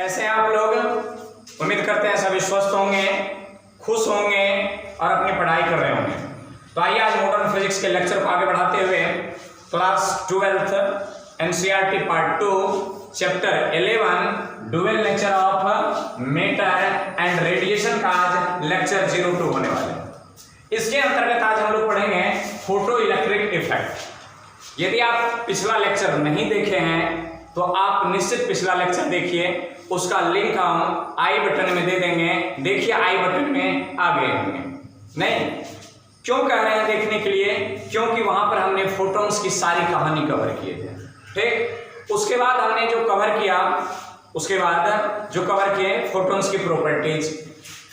कैसे हैं आप लोग? उम्मीद करते हैं सभी स्वस्थ होंगे, खुश होंगे और अपनी पढ़ाई कर रहे होंगे। तो आइए आज मॉडर्न फिजिक्स के लेक्चर को आगे बढ़ाते हुए class 12th NCERT part 2 chapter 11 dual nature of matter and radiation का आज लेक्चर 02 होने वाले हैं। इसके अंतर्गत आज हम लोग पढ़ेंगे फोटो इलेक्ट्रिक इफेक्ट। यदि आप पिछला लेक्चर नहीं देखे हैं तो आप निश्चित पिछला लेक्चर देखिए, उसका लिंक हम आई बटन में दे देंगे। देखिए आई बटन में आ गए होंगे। नहीं, क्यों कह रहे हैं देखने के लिए? क्योंकि वहां पर हमने फोटॉन्स की सारी कहानी कवर किए थे। ठीक, उसके बाद हमने जो कवर किया, उसके बाद जो कवर किए फोटॉन्स की properties,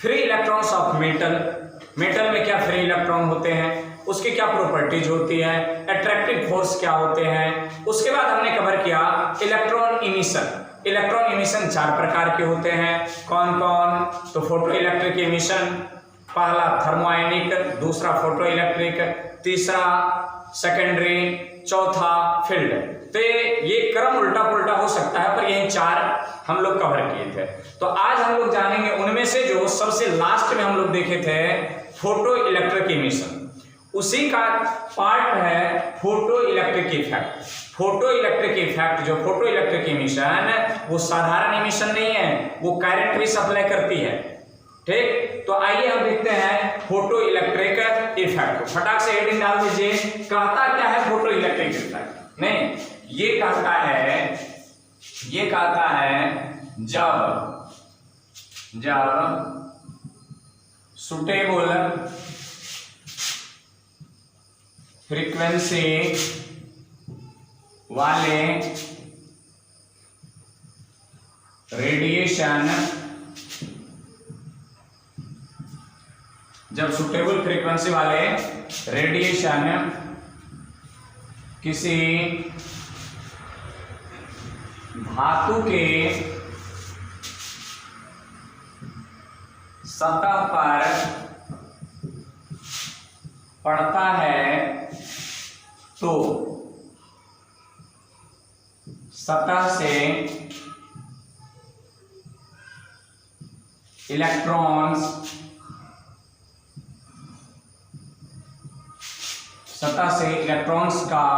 free electrons of metal, metal में क्या फ्री इलेक्ट्रॉन होते हैं, उसकी क्या प्रॉपर्टीज होती है, अट्रैक्टिव फोर्स क्या होते हैं। उसके बाद हमने कवर किया इलेक्ट्रॉन इमिशन। इलेक्ट्रॉन इमिशन 4 प्रकार के होते हैं। कौन कौन? तो फोटो इलेक्ट्रिक इमिशन, पहला थर्मोआयनिक, दूसरा फोटो इलेक्ट्रिक, तीसरा सेकेंडरी, चौथा फील्ड। तो ये क्रम उल्टा पुल्टा हो सकता है, पर यही 4 हम लोग कवर किए थे। तो आज हम लोग जानेंगे उनमें से जो सबसे लास्ट में हम लोग देखे थे फोटो इलेक्ट्रिक इमिशन, उसी का पार्ट है photo electric effect. Photo electric effect जो फोटो इलेक्ट्रिक इमिशन, वो साधारण इमिशन नहीं है, वो करंट भी सप्लाई करती है। ठीक, तो आइए हम देखते हैं फोटो इलेक्ट्रिक इफेक्ट। फटाक से हेडिंग डाल दीजिए। कहता क्या है फोटो इलेक्ट्रिक इफेक्ट? नहीं, ये कहता है जब सुटेबल फ्रीक्वेंसी वाले रेडिएशन, जब सुटेबल फ्रीक्वेंसी वाले रेडिएशन किसी धातु के सतह पर पड़ता है तो सतह से इलेक्ट्रॉन्स, का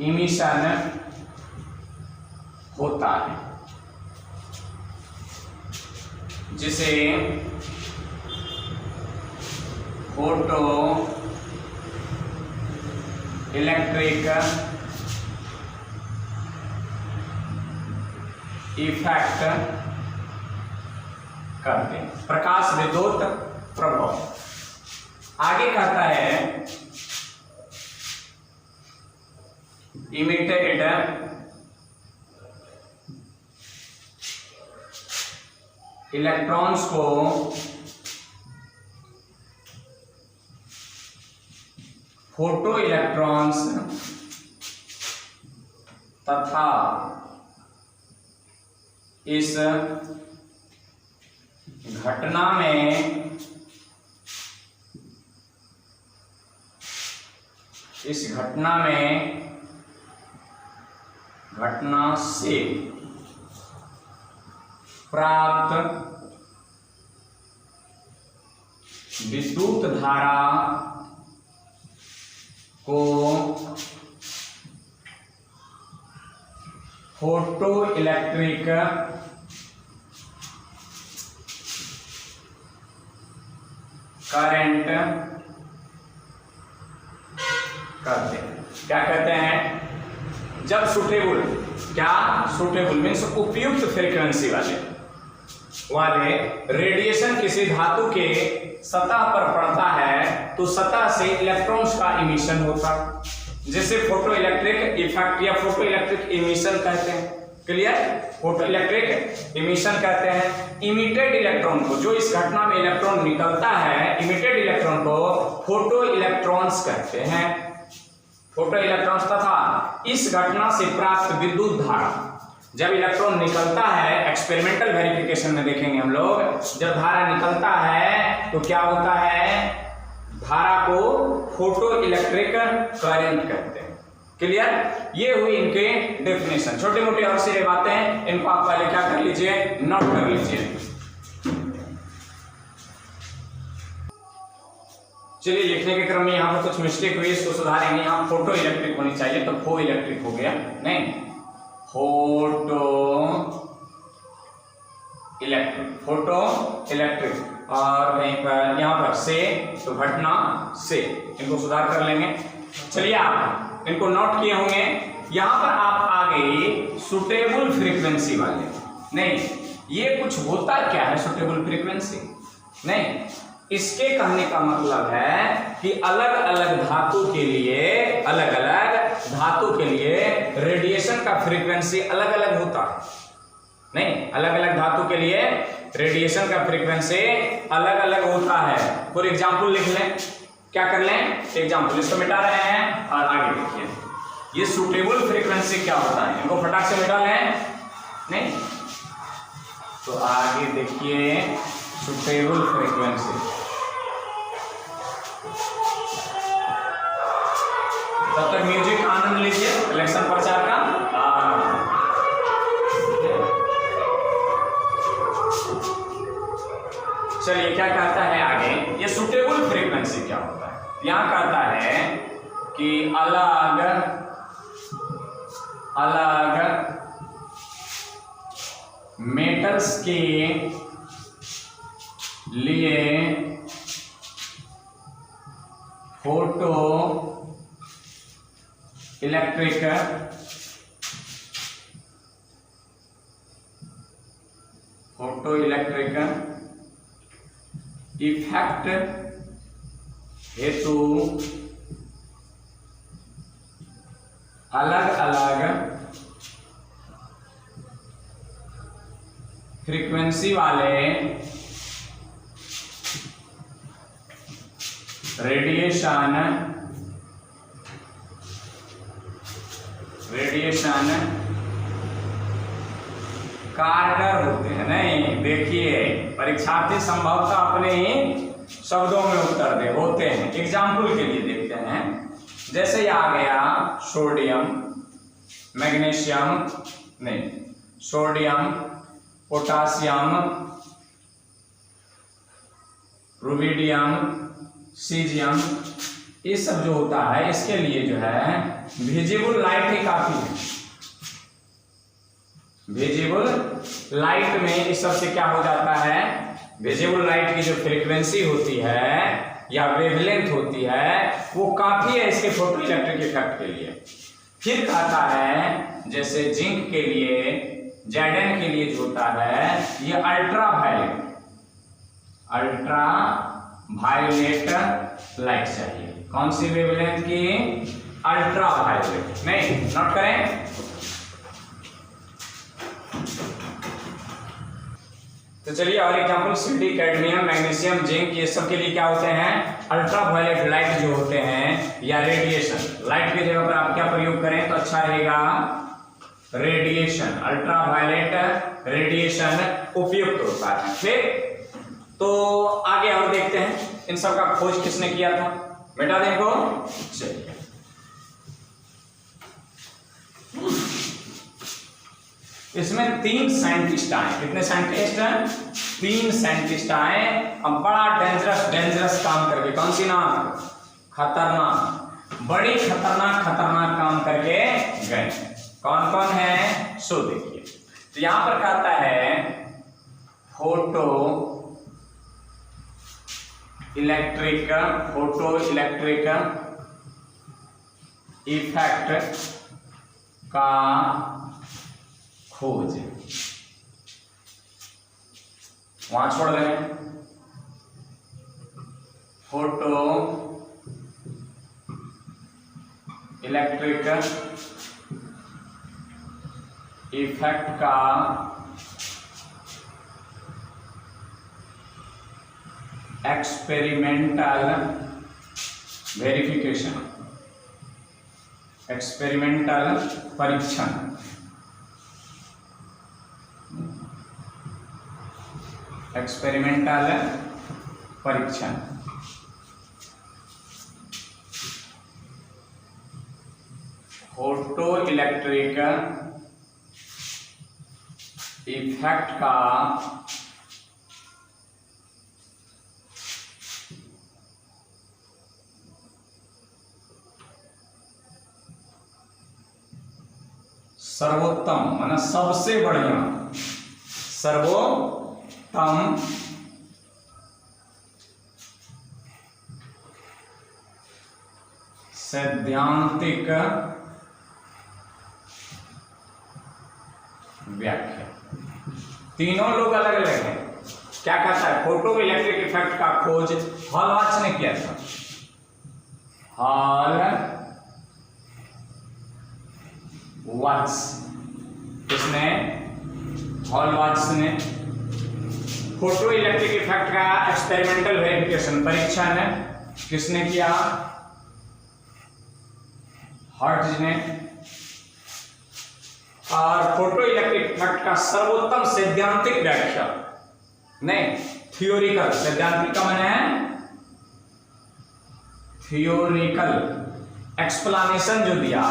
इमिशन होता है, जिसे फोटो इलेक्ट्रिक इफेक्ट कहते हैं, प्रकाश विद्युत प्रभाव। आगे कहता है इमिटेड इलेक्ट्रॉन्स को फोटो इलेक्ट्रॉन्स तथा इस घटना से प्राप्त विद्युत धारा को फोटो इलेक्ट्रिक करंट कहते हैं। क्या कहते हैं? जब सुटेबल मीन्स उपयुक्त फ्रीक्वेंसी वाले रेडिएशन किसी धातु के सतह पर पड़ता है तो सतह से इलेक्ट्रॉन्स का इमिशन होता, जिसे फोटो इलेक्ट्रिक इफेक्ट या फोटो इलेक्ट्रिक इमिशन कहते हैं। क्लियर? फोटो इलेक्ट्रिक इमिशन कहते हैं इमिटेड इलेक्ट्रॉन को, जो इस घटना में इलेक्ट्रॉन निकलता है, इमिटेड इलेक्ट्रॉन को फोटो इलेक्ट्रॉन्स कहते हैं। फोटो इलेक्ट्रॉन्स तथा इस घटना से प्राप्त विद्युत धारा, जब इलेक्ट्रॉन निकलता है, एक्सपेरिमेंटल वेरिफिकेशन में देखेंगे हम लोग, जब धारा निकलता है तो क्या होता है? धारा को फोटो इलेक्ट्रिक करंट कहते हैं। क्लियर? ये हुई इनके डेफिनेशन। छोटी मोटी और सारी बातें हैं, इनको आप पहले क्या कर लीजिए, नोट कर लीजिए। चलिए, लिखने के क्रम में यहाँ पर कुछ मिस्टेक हुई, इसको सुधारेंगे। यहाँ फोटो इलेक्ट्रिक होनी चाहिए, तो फो इलेक्ट्रिक हो गया, नहीं फोटो इलेक्ट्रिक, फोटो इलेक्ट्रिक। और वहीं पर यहाँ पर से, तो घटना से, इनको सुधार कर लेंगे। चलिए, आप इनको नोट किए होंगे। यहां पर आप आ गए सुटेबल फ्रीक्वेंसी वाले, नहीं ये कुछ होता क्या है सुटेबल फ्रीक्वेंसी, नहीं इसके कहने का मतलब है कि अलग अलग धातु के लिए, अलग अलग धातु के लिए रेडिएशन का फ्रीक्वेंसी अलग अलग होता है, नहीं अलग अलग धातु के लिए रेडिएशन का फ्रीक्वेंसी अलग अलग होता है। फॉर एग्जाम्पल लिख लें, क्या कर लें, एग्जाम्पल, इसको मिटा रहे हैं और आगे देखिए ये सुटेबल फ्रीक्वेंसी क्या होता है, इनको फटाक से मिटा लें, नहीं तो आगे देखिए सुटेबल फ्रीक्वेंसी। तब तक म्यूजिक का आनंद लीजिए, इलेक्शन प्रचार का। चलिए, क्या कहता है आगे, ये सुटेबल फ्रीक्वेंसी क्या होता है। यहां कहता है कि अलग अलग मेटल्स के लिए फोटो इलेक्ट्रिक इफेक्ट हेतु अलग अलग फ्रीक्वेंसी वाले रेडिएशन कारगर होते हैं। नहीं देखिए, परीक्षार्थी संभवतः अपने ही शब्दों में उत्तर दे होते हैं। एग्जाम्पल के लिए देखते हैं, जैसे आ गया सोडियम, मैग्नीशियम, नहीं सोडियम, पोटासियम, रुबिडियम, सीजियम, ये सब जो होता है इसके लिए जो है विजिबल लाइट ही काफी है। विजिबल लाइट में इस सब से क्या हो जाता है, विजिबल लाइट की जो फ्रीक्वेंसी होती है या वेवलेंथ होती है वो काफी है इसके फोटो इलेक्ट्रिक इफेक्ट के लिए। फिर कहता है जैसे जिंक के लिए, जेडन के लिए जो होता है ये अल्ट्रा वायलेट लाइट चाहिए। कौन सी वेवलेंथ की, अल्ट्रा वायलेट। नहीं, नोट करें। तो चलिए और example, CD, cadmium, magnesium, zinc, ये सब के लिए क्या होते हैं, अल्ट्रा वायलेट लाइट जो होते हैं या रेडिएशन। लाइट की जगह पर आप क्या प्रयोग करें तो अच्छा रहेगा, रेडिएशन, अल्ट्रा वायलेट रेडिएशन उपयुक्त होता है। ठीक, तो आगे और देखते हैं इन सब का खोज किसने किया था, बेटा देखो। चलिए, इसमें 3 साइंटिस्ट आए। कितने साइंटिस्ट हैं, 3 साइंटिस्ट आए। अब बड़ा डेंजरस काम करके, कौन सी नाम, खतरनाक, बड़ी खतरनाक काम करके गए। कौन कौन है सो देखिए। तो यहां पर कहता है फोटो इलेक्ट्रिक इफेक्ट का खोज। वहां छोड़ रहे हैं, फोटो इलेक्ट्रिक इफेक्ट का एक्सपेरिमेंटल वेरिफिकेशन, एक्सपेरिमेंटल परीक्षण, एक्सपेरिमेंटल परीक्षण। फोटो इलेक्ट्रिक इफेक्ट का सर्वोत्तम माना सबसे बढ़िया, सर्वोत्तम सैद्धांतिक व्याख्या। तीनों लोग अलग अलग हैं। क्या कहता है? फोटो इलेक्ट्रिक इफेक्ट का खोज हॉलवाच ने किया था। हॉलवाच किसने? हॉलवाच ने। फोटो इलेक्ट्रिक इफेक्ट का एक्सपेरिमेंटल वेरिफिकेशन, परीक्षण किसने किया? हर्ट्ज ने। और फोटो इलेक्ट्रिक इफेक्ट का सर्वोत्तम सैद्धांतिक व्याख्या, नहीं थियोरिकल, सैद्धांतिक का माने है थियोरिकल एक्सप्लेनेशन जो दिया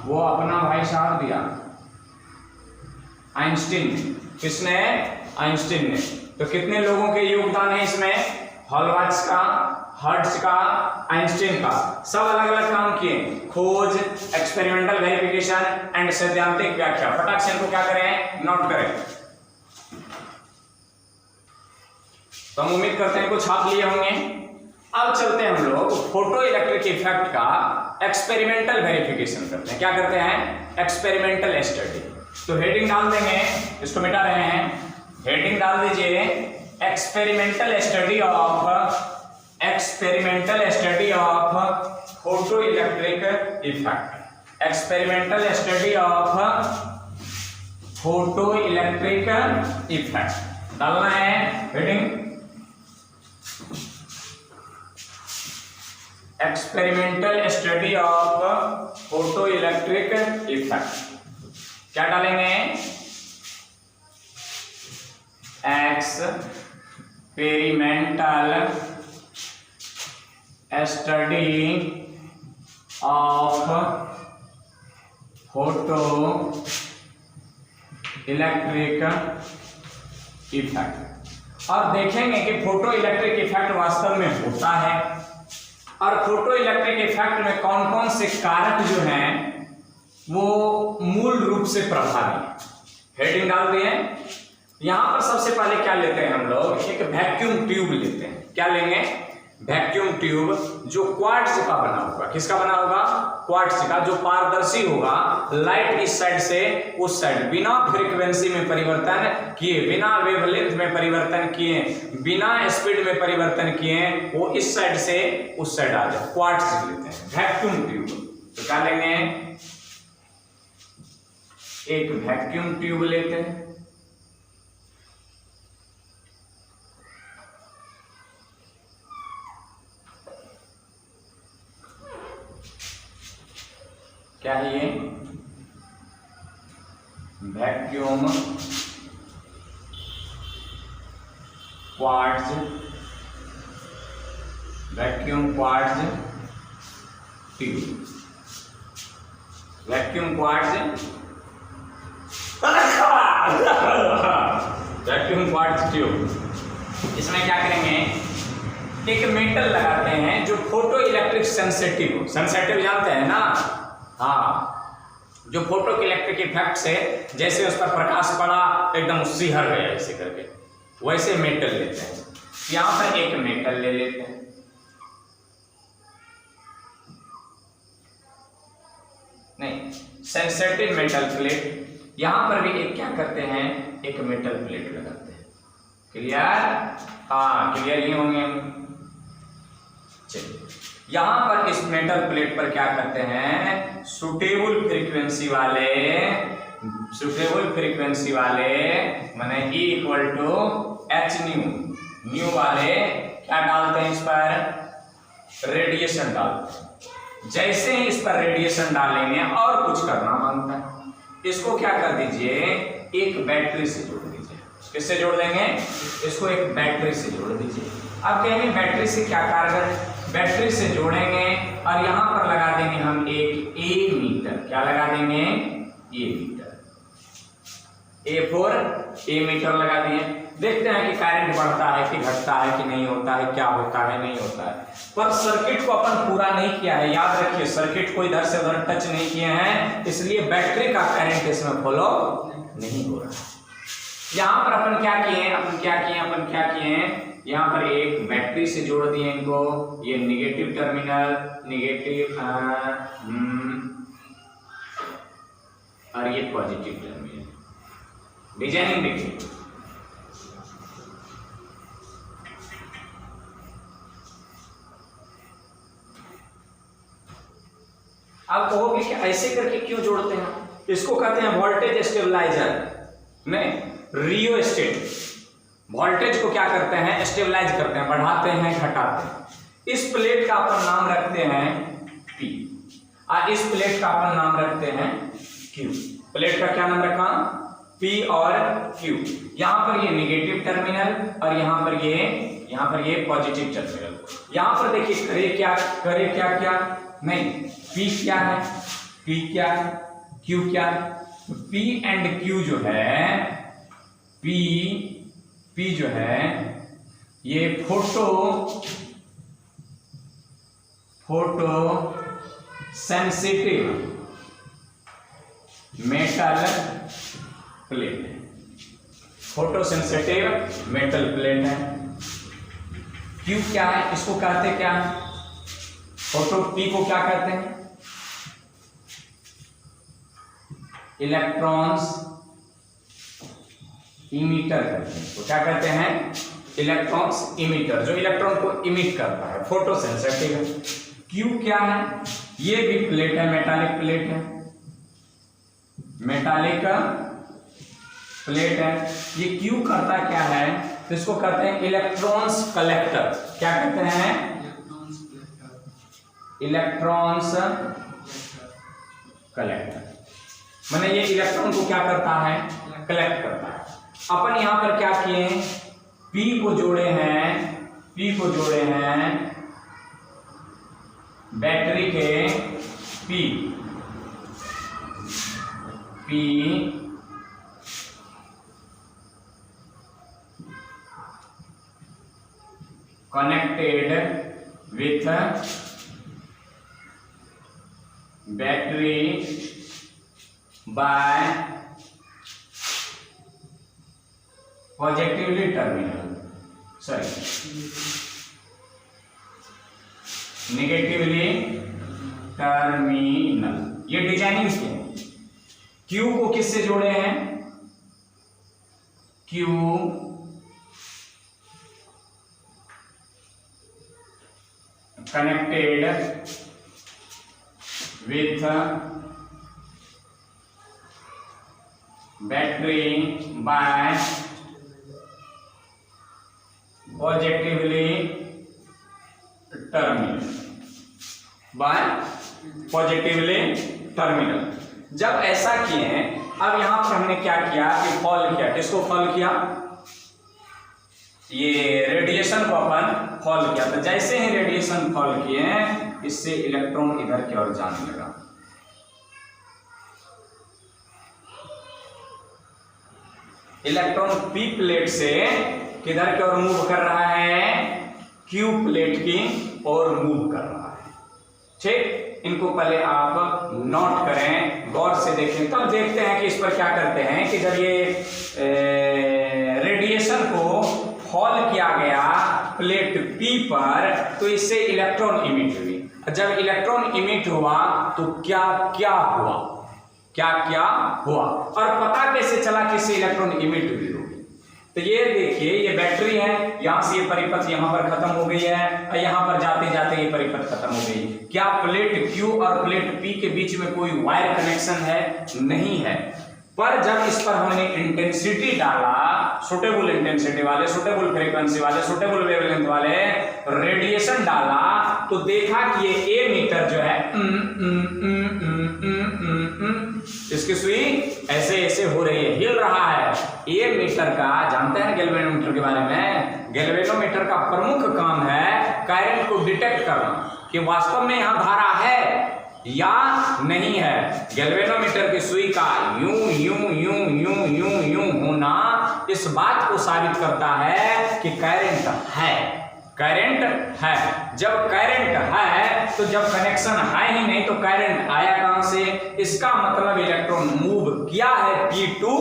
वो अपना भाई साहब दिया, आइंस्टीन। किसने? आइंस्टीन ने। तो कितने लोगों के योगदान है इसमें? हॉलवाच का, हर्ट्ज का, आइंस्टीन का। सब अलग अलग काम किए, खोज, एक्सपेरिमेंटल वेरिफिकेशन एंड सैद्धांतिक व्याख्या। फटाक से इनको क्या करें? नोट करें। तो हम उम्मीद करते हैं कुछ छाप लिए होंगे। अब चलते हैं हम लोग फोटो इलेक्ट्रिक इफेक्ट का एक्सपेरिमेंटल वेरिफिकेशन करते हैं। क्या करते हैं? Experimental study. तो हेडिंग डाल देंगे, इसको मिटा रहे हैं, हेडिंग डाल दीजिए experimental study of photo electric effect. Experimental study of photo electric effect डालना है heading. Experimental study of photo electric effect क्या डालेंगे? Experimental study of photo electric effect. और देखेंगे कि फोटो इलेक्ट्रिक इफेक्ट वास्तव में होता है और फोटो इलेक्ट्रिक इफेक्ट में कौन कौन से कारक जो हैं वो मूल रूप से प्रभावी। हेडिंग डाल दिए। यहां पर सबसे पहले क्या लेते हैं हम लोग? एक वैक्यूम ट्यूब लेते हैं। क्या लेंगे? वैक्यूम ट्यूब जो क्वार्ट्ज का बना होगा। किसका बना होगा? क्वार्ट्ज का, जो पारदर्शी होगा, लाइट इस साइड से उस साइड, बिना फ्रीक्वेंसी में परिवर्तन किए, बिना वेवलेंथ में परिवर्तन किए, बिना स्पीड में परिवर्तन किए, वो इस साइड से उस साइड आ जाए। क्वार्ट्ज लेते हैं, वैक्यूम ट्यूब। तो क्या लेंगे? एक वैक्यूम ट्यूब लेते हैं। क्या है ये? Vacuum quartz, vacuum quartz tube, vacuum quartz vacuum quartz tube. इसमें क्या करेंगे? एक मेटल लगाते हैं जो फोटो इलेक्ट्रिक सेंसिटिव हो। सेंसिटिव जानते हैं ना? हाँ, जो फोटो इलेक्ट्रिक इफेक्ट से जैसे उस पर प्रकाश पड़ा एकदम सिहर गया ऐसे करके, वैसे मेटल लेते हैं। यहां पर एक मेटल ले लेते हैं। नहीं, सेंसिटिव मेटल प्लेट। यहां पर भी एक क्या करते हैं? एक मेटल प्लेट लगाते हैं। क्लियर? हाँ, क्लियर ही होंगे। चलिए, यहां पर इस मेटल प्लेट पर क्या करते हैं? सुटेबल फ्रीक्वेंसी वाले माने E = H न्यू वाले क्या डालते हैं? इस पर रेडिएशन डालते हैं। जैसे ही इस पर रेडिएशन डालेंगे और कुछ करना मांगता है, इसको क्या कर दीजिए? एक बैटरी से जोड़ दीजिए। किससे जोड़ देंगे? इसको एक बैटरी से जोड़ दीजिए। अब कहेंगे बैटरी से क्या कारगर? बैटरी से जोड़ेंगे और यहां पर लगा देंगे हम एक एमीटर। क्या लगा देंगे, ammeter, A for ammeter लगा दिए। देखते हैं कि करंट बढ़ता है कि घटता है कि नहीं होता है, क्या होता है नहीं होता है। पर सर्किट को अपन पूरा नहीं किया है, याद रखिए सर्किट को इधर से उधर टच नहीं किए हैं, इसलिए बैटरी का करंट इसमें फॉलो नहीं हो रहा है। यहाँ पर अपन क्या किए, यहाँ पर एक बैटरी से जोड़ दिए इनको, ये निगेटिव टर्मिनल, निगेटिव और ये पॉजिटिव टर्मिनल। डिजाइनिंग देखिए, आप कहोगे कि ऐसे करके क्यों जोड़ते हैं, इसको कहते हैं वोल्टेज स्टेबलाइजर में रियोस्टेट। वोल्टेज को क्या करते हैं, स्टेबलाइज करते हैं, बढ़ाते हैं घटाते हैं। इस प्लेट का अपन नाम रखते हैं P और इस प्लेट का अपन नाम रखते हैं Q। प्लेट का क्या नाम रखा, P और Q। यहाँ पर ये निगेटिव टर्मिनल और यहाँ पर ये पॉजिटिव टर्मिनल। यहाँ पर देखिए करे क्या नहीं, P क्या है, P क्या है, Q क्या है। P एंड Q जो है, P जो है ये फोटो सेंसिटिव मेटल प्लेट है, फोटो सेंसिटिव मेटल प्लेट है। Q क्या है, इसको कहते क्या है, फोटो P को क्या कहते हैं, इलेक्ट्रॉन्स इमीटर कहते हैं। तो क्या कहते हैं, इलेक्ट्रॉन्स इमीटर, जो इलेक्ट्रॉन को इमिट करता है, फोटो सेंसिटिव है। Q क्या है, ये भी प्लेट है, मेटालिक प्लेट है, मेटालिक प्लेट है। ये Q करता क्या है, तो इसको कहते हैं इलेक्ट्रॉन्स कलेक्टर। क्या कहते हैं, इलेक्ट्रॉन्स कलेक्टर। माने ये इलेक्ट्रॉन को क्या करता है, कलेक्ट करता है। अपन यहां पर क्या किए, P को जोड़े हैं बैटरी के P connected with battery by positively terminal, negatively terminal। ये डिजाइनिंग की है। Q को किससे जोड़े हैं, Q connected with battery by positively terminal। जब ऐसा किए हैं, अब यहां पर हमने क्या किया कि फॉल किया, किसको फॉल किया, ये रेडिएशन को अपन फॉल किया। तो जैसे ही रेडिएशन फॉल किए, इससे इलेक्ट्रॉन इधर की ओर जाने लगा। इलेक्ट्रॉन P प्लेट से किधर की ओर मूव कर रहा है, Q प्लेट की ओर मूव कर रहा है। ठीक, इनको पहले आप नोट करें, गौर से देखें, तब देखते हैं कि इस पर क्या करते हैं कि जब ये रेडिएशन को फॉल किया गया प्लेट P पर, तो इससे इलेक्ट्रॉन इमिट हुई। जब इलेक्ट्रॉन इमिट हुआ तो क्या क्या हुआ और पता कैसे चला कि इससे इलेक्ट्रॉन इमिट हुई होगी। तो ये देखिए, ये बैटरी है, यहां से ये परिपथ यहां पर खत्म हो गई है और यहां पर जाते जाते ये परिपथ खत्म हो गई। क्या प्लेट Q और प्लेट P के बीच में कोई वायर कनेक्शन है, नहीं है। पर जब इस पर हमने इंटेंसिटी डाला, सुटेबल इंटेंसिटी वाले, सुटेबल फ्रीक्वेंसी वाले, सुटेबल वेवलेंथ वाले रेडिएशन डाला, तो देखा कि ये ए मीटर जो है इसकी सुई ऐसे ऐसे हो रही है, हिल रहा है। ए मीटर का, जानते हैं गैल्वेनोमीटर के बारे में, गैल्वेनोमीटर का प्रमुख काम है करंट को डिटेक्ट करना कि वास्तव में यहां धारा है या नहीं है। गैल्वेनोमीटर की सुई का यूं यूं यूं यूं यूं यूं होना इस बात को साबित करता है कि करंट है, करंट है। जब करंट है तो जब कनेक्शन है ही नहीं तो करंट आया कहां से? इसका मतलब इलेक्ट्रॉन मूव किया है P टू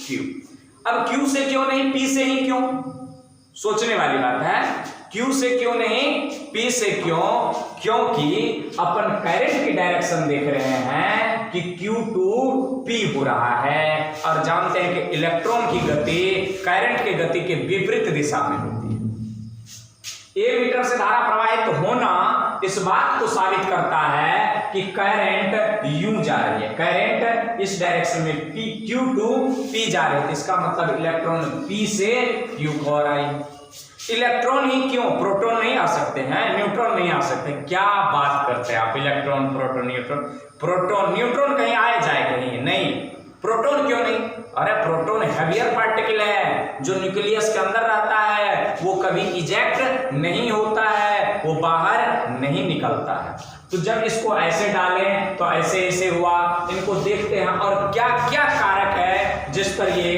Q। अब Q से क्यों नहीं, P से ही क्यों? सोचने वाली बात है। Q से क्यों नहीं, P से क्यों? क्योंकि अपन करंट की डायरेक्शन देख रहे हैं कि Q टू P हो रहा है और जानते हैं कि इलेक्ट्रॉन की गति करंट की गति के विपरीत दिशा में होती है। ए मीटर से धारा प्रवाहित होना इस बात को साबित करता है कि करंट यूं जा रही है, करंट इस डायरेक्शन में Q टू P जा रहे थे। इसका मतलब इलेक्ट्रॉन P से Q को और आई। इलेक्ट्रॉन ही क्यों, प्रोटॉन नहीं आ सकते हैं, न्यूट्रॉन नहीं आ सकते? क्या बात करते हैं आप, electron proton neutron, proton neutron कहीं आए जाए कहीं नहीं, प्रोटॉन क्यों नहीं? अरे प्रोटॉन हैवियर पार्टिकल है जो न्यूक्लियस के अंदर रहता है, वो कभी इजेक्ट नहीं होता है, वो बाहर नहीं निकलता है। तो जब इसको ऐसे डालें तो ऐसे ऐसे हुआ, इनको देखते हैं और क्या क्या कारक है जिस पर ये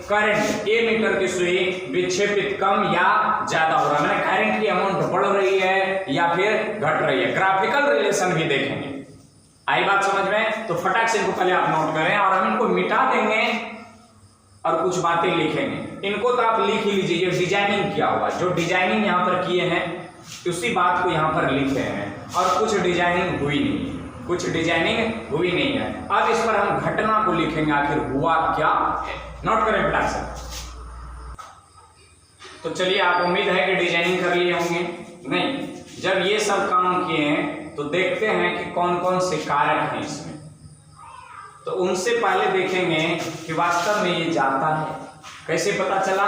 करंट ए मीटर की सुई विक्षेपित कम या ज्यादा हो रहा है, करंट की अमाउंट बढ़ रही है या फिर घट रही है। ग्राफिकल रिलेशन भी देखेंगे। आई बात समझ में? तो फटाक से इनको पहले आप नोट करें और हम इनको मिटा देंगे और कुछ बातें लिखेंगे। इनको तो आप लिख ही लीजिए, ये डिजाइनिंग किया हुआ, जो डिजाइनिंग यहाँ पर किए हैं उसी बात को यहाँ पर लिखे हैं और कुछ डिजाइनिंग हुई नहीं है, कुछ डिजाइनिंग हुई नहीं है। अब इस पर हम घटना को लिखेंगे, आखिर हुआ क्या है। नोट करें फटाक से। तो चलिए, आप उम्मीद है कि डिजाइनिंग कर लिए होंगे। नहीं, जब ये सब काम किए हैं तो देखते हैं कि कौन कौन से कारक हैं इसमें। तो उनसे पहले देखेंगे कि वास्तव में ये जाता है कैसे, पता चला?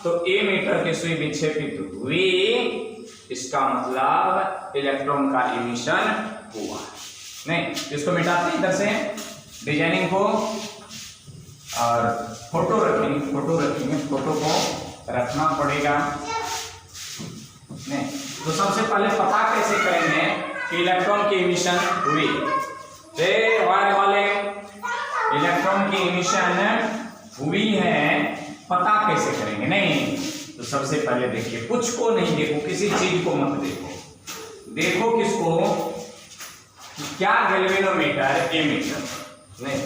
तो ए मीटर की सुई विक्षेपित हुई, इसका मतलब इलेक्ट्रॉन का इमिशन हुआ। नहीं, इसको मिटाते हैं इधर से डिजाइनिंग को और फोटो रखेंगे, फोटो को रखना पड़ेगा। नहीं, तो सबसे पहले पता कैसे करेंगे कि इलेक्ट्रॉन की इमिशन हुई? वाले इलेक्ट्रॉन की इमिशन हुई है, पता कैसे करेंगे? नहीं, तो सबसे पहले देखिए, कुछ को नहीं देखो, किसी चीज को मत देखो, देखो किसको? क्या गैल्वेनोमीटर ए मीटर। नहीं,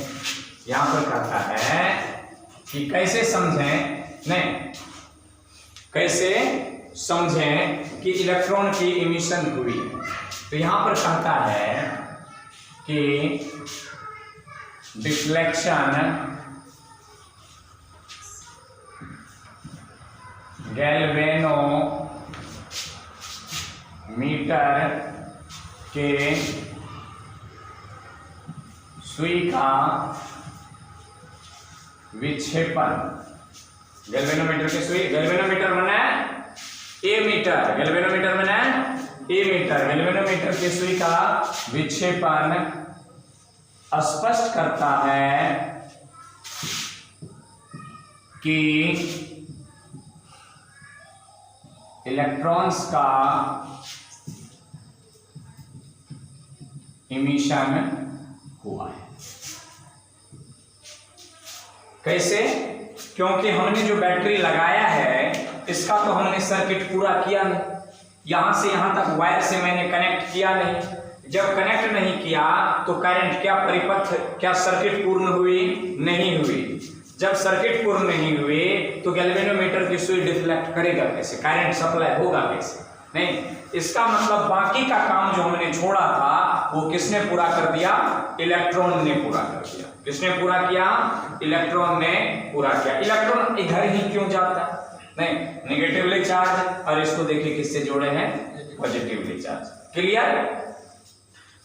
यहां पर कहता है कि कैसे समझें, नहीं कैसे समझें कि इलेक्ट्रॉन की इमिशन हुई। तो यहां पर कहता है कि डिफ्लेक्शन गैल्वेनोमीटर के सुई का विक्षेपण, गैल्वेनोमीटर की सुई, गैल्वेनोमीटर बना ए मीटर, गैल्वेनोमीटर बना ए मीटर, गैल्वेनोमीटर की सुई का विक्षेपण स्पष्ट करता है कि इलेक्ट्रॉन्स का इमिशन हुआ है। कैसे? क्योंकि हमने जो बैटरी लगाया है इसका तो हमने सर्किट पूरा किया नहीं, यहां से यहां तक वायर से मैंने कनेक्ट किया नहीं। जब कनेक्ट नहीं किया तो करंट क्या परिपथ, क्या सर्किट पूर्ण हुई? नहीं हुई। जब सर्किट पूर्ण नहीं हुई तो गैल्वेनोमीटर की सुई डिफ्लेक्ट करेगा कैसे, करंट सप्लाई होगा कैसे? नहीं, इसका मतलब बाकी का काम जो हमने छोड़ा था वो किसने पूरा कर दिया? इलेक्ट्रॉन ने पूरा कर दिया। किसने पूरा किया? इलेक्ट्रॉन ने पूरा किया। इलेक्ट्रॉन इधर ही क्यों जाता है? नहीं, नेगेटिवली चार्ज, और इसको देखिए किससे जोड़े हैं? Positively charge. क्लियर?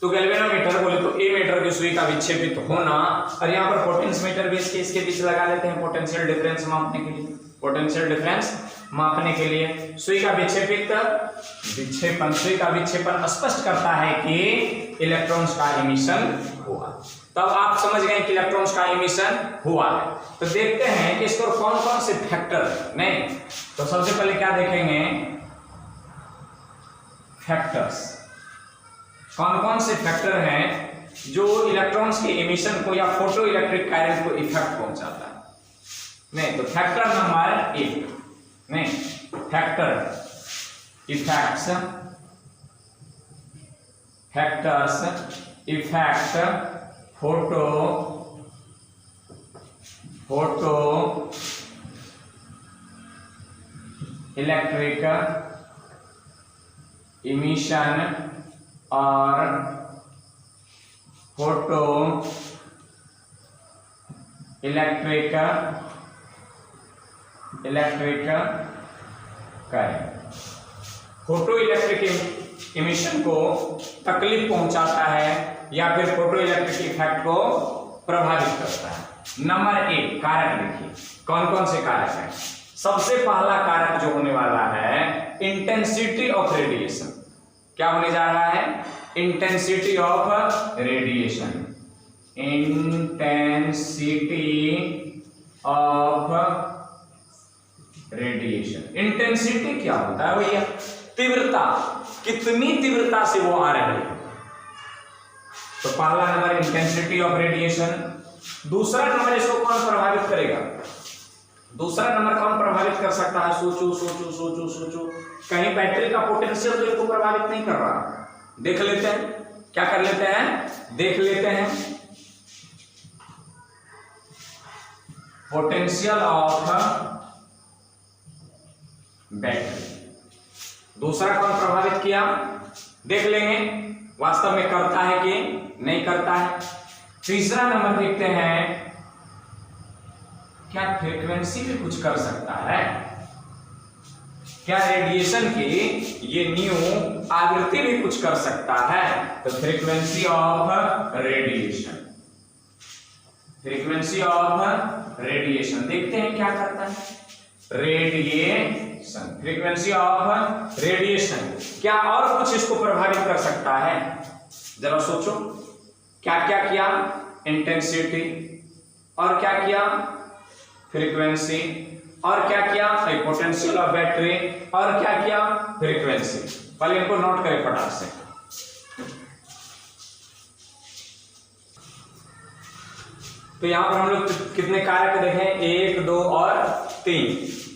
तो गैल्वेनोमीटर बोले तो ए मीटर की सुई का विक्षेपित होना, और यहाँ पर पोटेंशियोमीटर भी इसके बीच लगा लेते हैं पोटेंशियल डिफरेंस मापने के लिए, पोटेंशियल डिफरेंस मापने के लिए। सुई का विक्षेपण, सुई का विक्षेपण स्पष्ट करता है कि इलेक्ट्रॉन्स का इमिशन हुआ। तब आप समझ गए कि इलेक्ट्रॉन्स का इमिशन हुआ है। तो देखते हैं कि इसको कौन कौन से फैक्टर, नहीं तो सबसे पहले क्या देखेंगे? फैक्टर्स। कौन कौन से फैक्टर हैं जो इलेक्ट्रॉन्स के एमिशन को या फोटो इलेक्ट्रिक करंट को इफेक्ट पहुंचाता है। नहीं, तो फैक्टर नंबर 1 नहीं, factors effect photo electric emission और photo electric current photo electric emission को तकलीफ पहुंचाता है या फिर फोटो इलेक्ट्रिक इफेक्ट को प्रभावित करता है। नंबर 1 कारक देखिए, कौन कौन से कारक हैं। सबसे पहला कारक जो होने वाला है इंटेंसिटी ऑफ रेडिएशन। क्या होने जा रहा है? Intensity of radiation. Intensity of radiation. Intensity क्या होता है भैया? तीव्रता, कितनी तीव्रता से वो आ रही है। तो पहला नंबर इंटेंसिटी ऑफ रेडिएशन। दूसरा नंबर इसको कौन प्रभावित करेगा? दूसरा नंबर कौन प्रभावित कर सकता है? सोचो। कहीं बैटरी का पोटेंशियल तो इसको प्रभावित नहीं कर रहा। देख लेते हैं, क्या कर लेते हैं, देख लेते हैं। पोटेंशियल ऑफ बैटरी दूसरा कौन प्रभावित किया, देख लेंगे वास्तव में करता है कि नहीं करता है। तीसरा नंबर देखते हैं, क्या फ्रीक्वेंसी भी कुछ कर सकता है? क्या रेडिएशन की ये न्यू आवृत्ति भी कुछ कर सकता है? तो frequency of radiation, frequency of radiation देखते हैं क्या करता है। रेडिएशन, फ्रीक्वेंसी ऑफ रेडिएशन, क्या और कुछ इसको प्रभावित कर सकता है? जरा सोचो, क्या क्या किया? इंटेंसिटी, और क्या किया? फ्रीक्वेंसी, और क्या किया? पोटेंशियल ऑफ बैटरी, और क्या किया? फ्रीक्वेंसी। पहले इनको नोट करें फटाक से। तो यहां पर हम लोग कितने कारक देखें? 1, 2 और 3।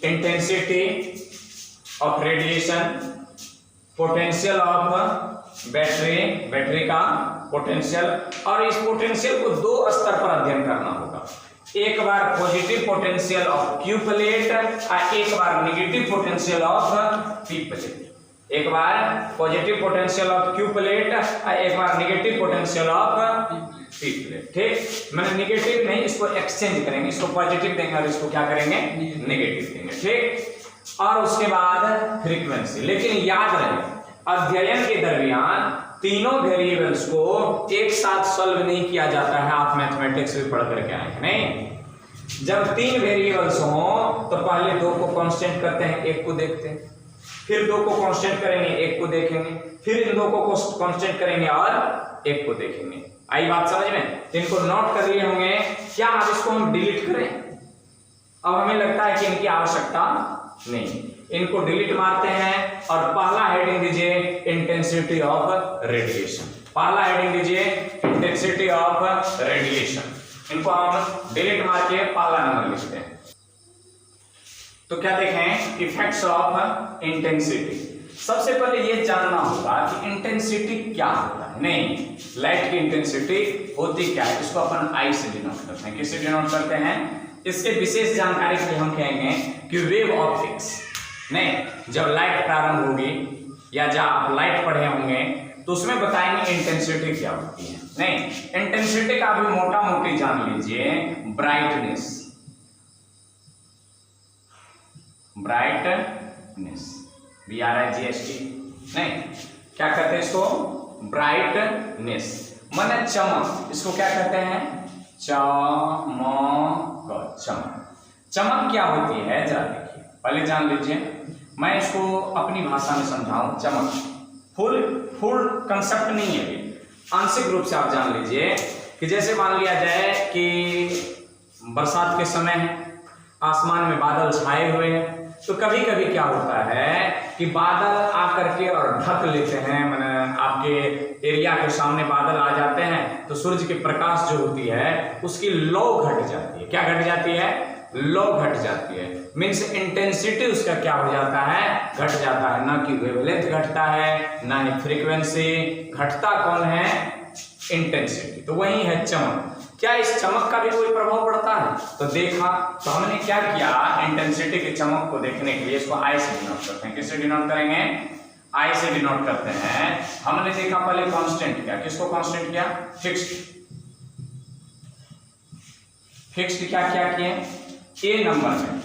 Intensity of radiation, potential of battery, battery का पोटेंशियल, और इस पोटेंशियल को 2 स्तर पर अध्ययन करना होगा। एक बार positive potential of Q plate और एक बार negative potential of P plate. एक बार positive potential of Q plate और एक बार negative potential of P plate. ठीक, मैंने नेगेटिव नहीं, इसको एक्सचेंज करेंगे, इसको पॉजिटिव देंगे और इसको क्या करेंगे? नेगेटिव देंगे। ठीक, और उसके बाद फ्रीक्वेंसी। लेकिन याद रहे, अध्ययन के दरमियान तीनों वेरिएबल्स को एक साथ सॉल्व नहीं किया जाता है। आप मैथमेटिक्स भी पढ़ करके आए हैं नहीं? जब 3 वेरिएबल्स हों तो पहले 2 को कांस्टेंट करते हैं, 1 को देखते हैं, फिर 2 को कांस्टेंट करेंगे, 1 को देखेंगे, फिर इन 2 को कांस्टेंट करेंगे और 1 को देखेंगे। आई बात समझ में? इनको नोट कर लिए होंगे। क्या अब इसको हम डिलीट करें? अब हमें लगता है कि इनकी आवश्यकता नहीं, इनको डिलीट मारते हैं और पहला हेडिंग दीजिए इंटेंसिटी ऑफ रेडिएशन। पहला हेडिंग दीजिए इंटेंसिटी ऑफ रेडिएशन। इनको हम डिलीट मार के पहला नंबर लिखते हैं। तो क्या देखें? Effects of intensity. सबसे पहले ये जानना होगा कि इंटेंसिटी क्या होता है। नहीं, लाइट की इंटेंसिटी होती क्या है, इसको अपन आई से डिनोट करते हैं। किससे डिनोट करते हैं? इसके विशेष जानकारी के लिए हम कहेंगे कि वेव ऑप्टिक्स। नहीं, जब लाइट प्रारंभ होगी या जब आप लाइट पढ़े होंगे तो उसमें बताएंगे इंटेंसिटी क्या होती है। नहीं, इंटेंसिटी का भी मोटा मोटी जान लीजिए, ब्राइटनेस, ब्राइटनेस, BRIGHT। नहीं, क्या कहते हैं इसको? ब्राइटनेस माने चमक। इसको क्या कहते हैं? चमक। चमक, चमक क्या होती है जरा देखिए, पहले जान लीजिए। मैं इसको अपनी भाषा में समझाऊं। चमक फुल कंसेप्ट नहीं है, आंशिक रूप से आप जान लीजिए कि जैसे मान लिया जाए कि बरसात के समय है, आसमान में बादल छाए हुए हैं तो कभी कभी क्या होता है कि बादल आकर के और ढक लेते हैं, माने आपके एरिया के सामने बादल आ जाते हैं तो सूर्य की प्रकाश जो होती है उसकी लौ घट जाती है। क्या घट जाती है? लौ घट जाती है। मीन्स इंटेंसिटी उसका क्या हो जाता है? घट जाता है। ना कि वेवलेंथ घटता है ना ही फ्रीक्वेंसी घटता, कौन है? इंटेंसिटी। तो वही है चमक। क्या इस चमक का भी कोई प्रभाव पड़ता है? तो देखा, तो हमने क्या किया, इंटेंसिटी की चमक को देखने के लिए इसको आई से डिनोट करते हैं। किससे डिनोट करेंगे? आई से डिनोट करते हैं। हमने देखा पहले कांस्टेंट किया। किसको कांस्टेंट किया? फिक्स्ड। फिक्स्ड क्या क्या किए? ए नंबर में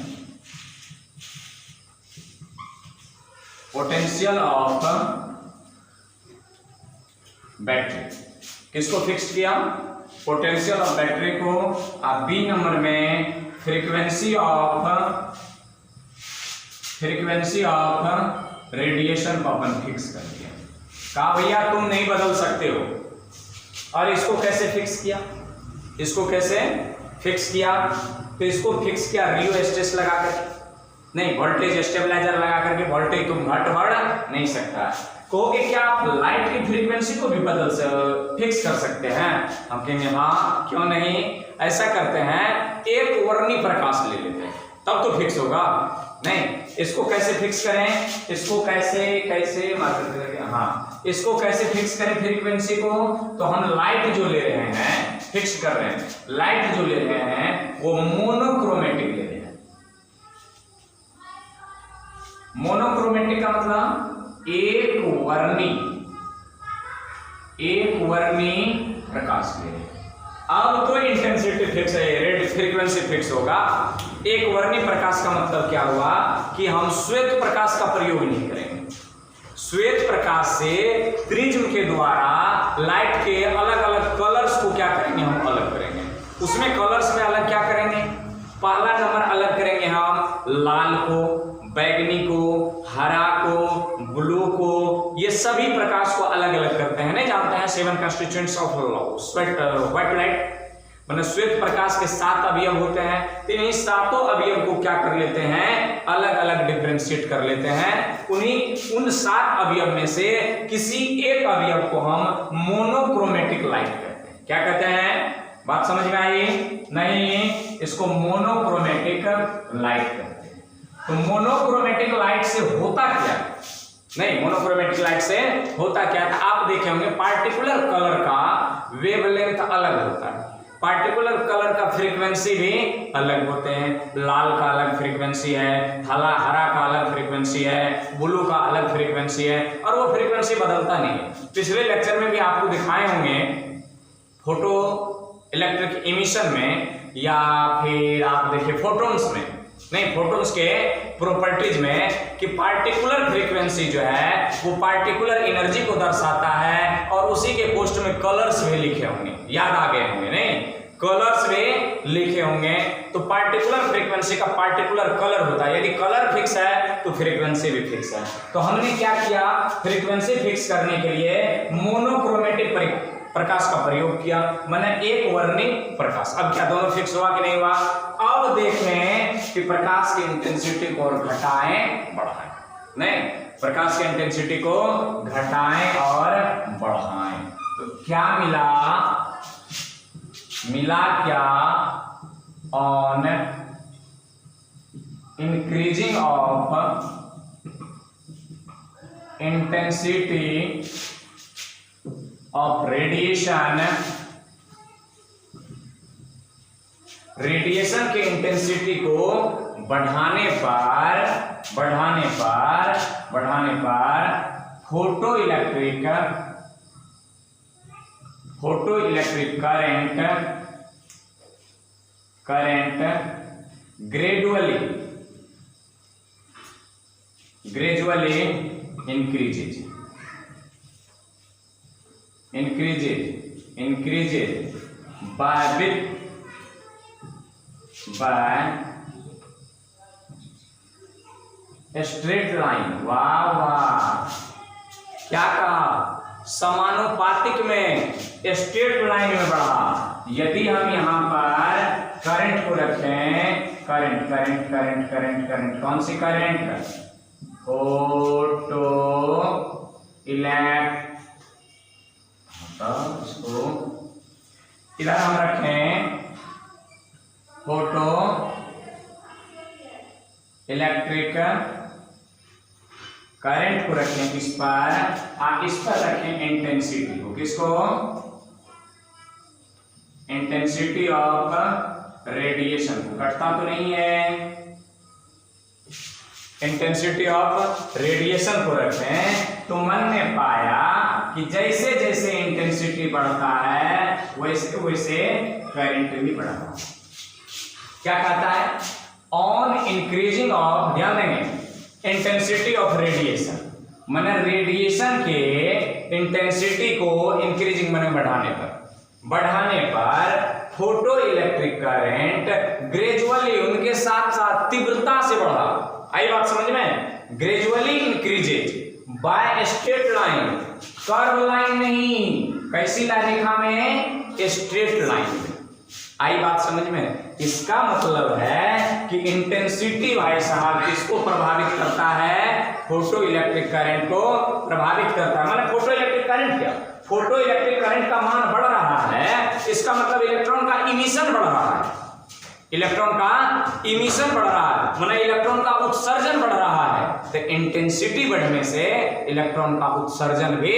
पोटेंशियल ऑफ बैटरी। किसको फिक्स किया? पोटेंशियल ऑफ बैटरी को। आप बी नंबर में फ्रीक्वेंसी ऑफ रेडिएशन को अपन फिक्स कर दिया। कहा भैया तुम नहीं बदल सकते हो। और इसको कैसे फिक्स किया? इसको कैसे फिक्स किया? तो इसको फिक्स किया रियोस्टेट लगा कर, नहीं वोल्टेज स्टेबलाइजर लगा करके। वोल्टेज तुम घट बढ़ नहीं सकता। कहोगे क्या आप लाइट की फ्रीक्वेंसी को भी फिक्स कर सकते हैं? हम कहेंगे हाँ, क्यों नहीं। ऐसा करते हैं, एक वर्णी प्रकाश ले लेते हैं तब तो फिक्स होगा। नहीं, इसको कैसे फिक्स करें? इसको कैसे हाँ, इसको कैसे फिक्स करें फ्रीक्वेंसी को? तो हम लाइट जो ले रहे हैं, फिक्स कर रहे हैं, लाइट जो ले रहे हैं वो मोनोक्रोमेटिक ले रहे हैं। मोनोक्रोमेटिक का मतलब एक वर्णी प्रकाश ले रहे हैं। अब तो इंटेंसिटी फिक्स है, रेड फ्रीक्वेंसी फिक्स होगा। एक वर्णी प्रकाश का मतलब क्या हुआ कि हम श्वेत प्रकाश का प्रयोग नहीं करेंगे। श्वेत प्रकाश से प्रिज्म के द्वारा लाइट के अलग अलग कलर्स को क्या करेंगे? हम अलग करेंगे। उसमें कलर्स में अलग क्या करेंगे? पहला नंबर अलग करेंगे हम लाल को, बैगनी को, हरा को, ब्लू को। ये सभी प्रकाश को अलग अलग करते हैं। नहीं जानते हैं 7 कंस्टिट्यूएंट्स ऑफ व्हाइट लाइट, मतलब श्वेत प्रकाश के 7 अवयव होते हैं। तो इन 7 अवयव को क्या कर लेते हैं? अलग अलग डिफरेंशिएट कर लेते हैं। उन 7 अवयव में से किसी एक अवयव को हम मोनोक्रोमेटिक लाइट कहते हैं। क्या कहते हैं? बात समझ में आई? नहीं, इसको मोनोक्रोमेटिक लाइट कहते हैं। तो मोनोक्रोमेटिक लाइट से होता क्या? नहीं, मोनोक्रोमेटिक लाइट से होता क्या था? आप देखे होंगे पार्टिकुलर कलर का वेवलेंथ अलग होता है, पार्टिकुलर कलर का फ्रीक्वेंसी भी अलग होते हैं। लाल का अलग फ्रीक्वेंसी है, हरा का अलग फ्रीक्वेंसी है, ब्लू का अलग फ्रीक्वेंसी है, और वो फ्रीक्वेंसी बदलता नहीं है। पिछले लेक्चर में भी आपको दिखाए होंगे फोटो इलेक्ट्रिक इमिशन में, या फिर आप देखिए फोटोन्स में, नहीं फोटोन्स के प्रॉपर्टीज में, कि पार्टिकुलर फ्रीक्वेंसी जो है वो पार्टिकुलर एनर्जी को दर्शाता है, और उसी के पोस्ट में कलर्स भी लिखे होंगे, याद आ गए होंगे, नहीं कलर्स भी लिखे होंगे। तो पार्टिकुलर फ्रीक्वेंसी का पार्टिकुलर कलर होता है। यदि कलर फिक्स है तो फ्रीक्वेंसी भी फिक्स है। तो हमने क्या किया? फ्रीक्वेंसी फिक्स करने के लिए मोनोक्रोमेटिक प्रकाश का प्रयोग किया, माने एक वर्णी प्रकाश। अब क्या दोनों फिक्स हुआ कि नहीं हुआ? अब देखें कि प्रकाश की इंटेंसिटी को घटाएं बढ़ाएं, नहीं प्रकाश की इंटेंसिटी को घटाएं और बढ़ाएं। तो क्या मिला क्या? On increasing of intensity of radiation के इंटेंसिटी को बढ़ाने पर photo electric current gradually increases by straight line. वाह, क्या कहा? समानुपातिक में, स्ट्रेट लाइन में बढ़ा। यदि हम यहाँ पर करंट को रखें current current current current current, कौन सी करंट? फोटो इलेक्ट्रिक, इसको इधर हम रखें फोटो इलेक्ट्रिक करंट को रखें किस पर? इस पर रखें इंटेंसिटी को। किसको? इंटेंसिटी ऑफ रेडिएशन को। कटता तो नहीं है? इंटेंसिटी ऑफ रेडिएशन को रखें तो मन ने पाया कि जैसे जैसे इंटेंसिटी बढ़ता है वैसे वैसे करंट भी बढ़ता है। क्या कहता है? ऑन इंक्रीजिंग ऑफ, ध्यान देंगे, इंटेंसिटी ऑफ रेडिएशन, माने रेडिएशन के इंटेंसिटी को इंक्रीजिंग माने बढ़ाने पर फोटो इलेक्ट्रिक करंट ग्रेजुअली, उनके साथ साथ तीव्रता से बढ़ा। आई बात समझ में? Gradually increases by straight line, curve line नहीं, कैसी रेखा में? Straight line. आई बात समझ में? इसका मतलब है कि इंटेंसिटी भाई साहब किसको प्रभावित करता है? फोटो इलेक्ट्रिक करंट को प्रभावित करता है। माने फोटो इलेक्ट्रिक करंट क्या? फोटो इलेक्ट्रिक करंट का मान बढ़ रहा है, इसका मतलब इलेक्ट्रॉन का इमिशन बढ़ रहा है। इलेक्ट्रॉन का इमिशन बढ़ रहा है, माने इलेक्ट्रॉन का उत्सर्जन बढ़ रहा है। तो इंटेंसिटी बढ़ने से इलेक्ट्रॉन का उत्सर्जन भी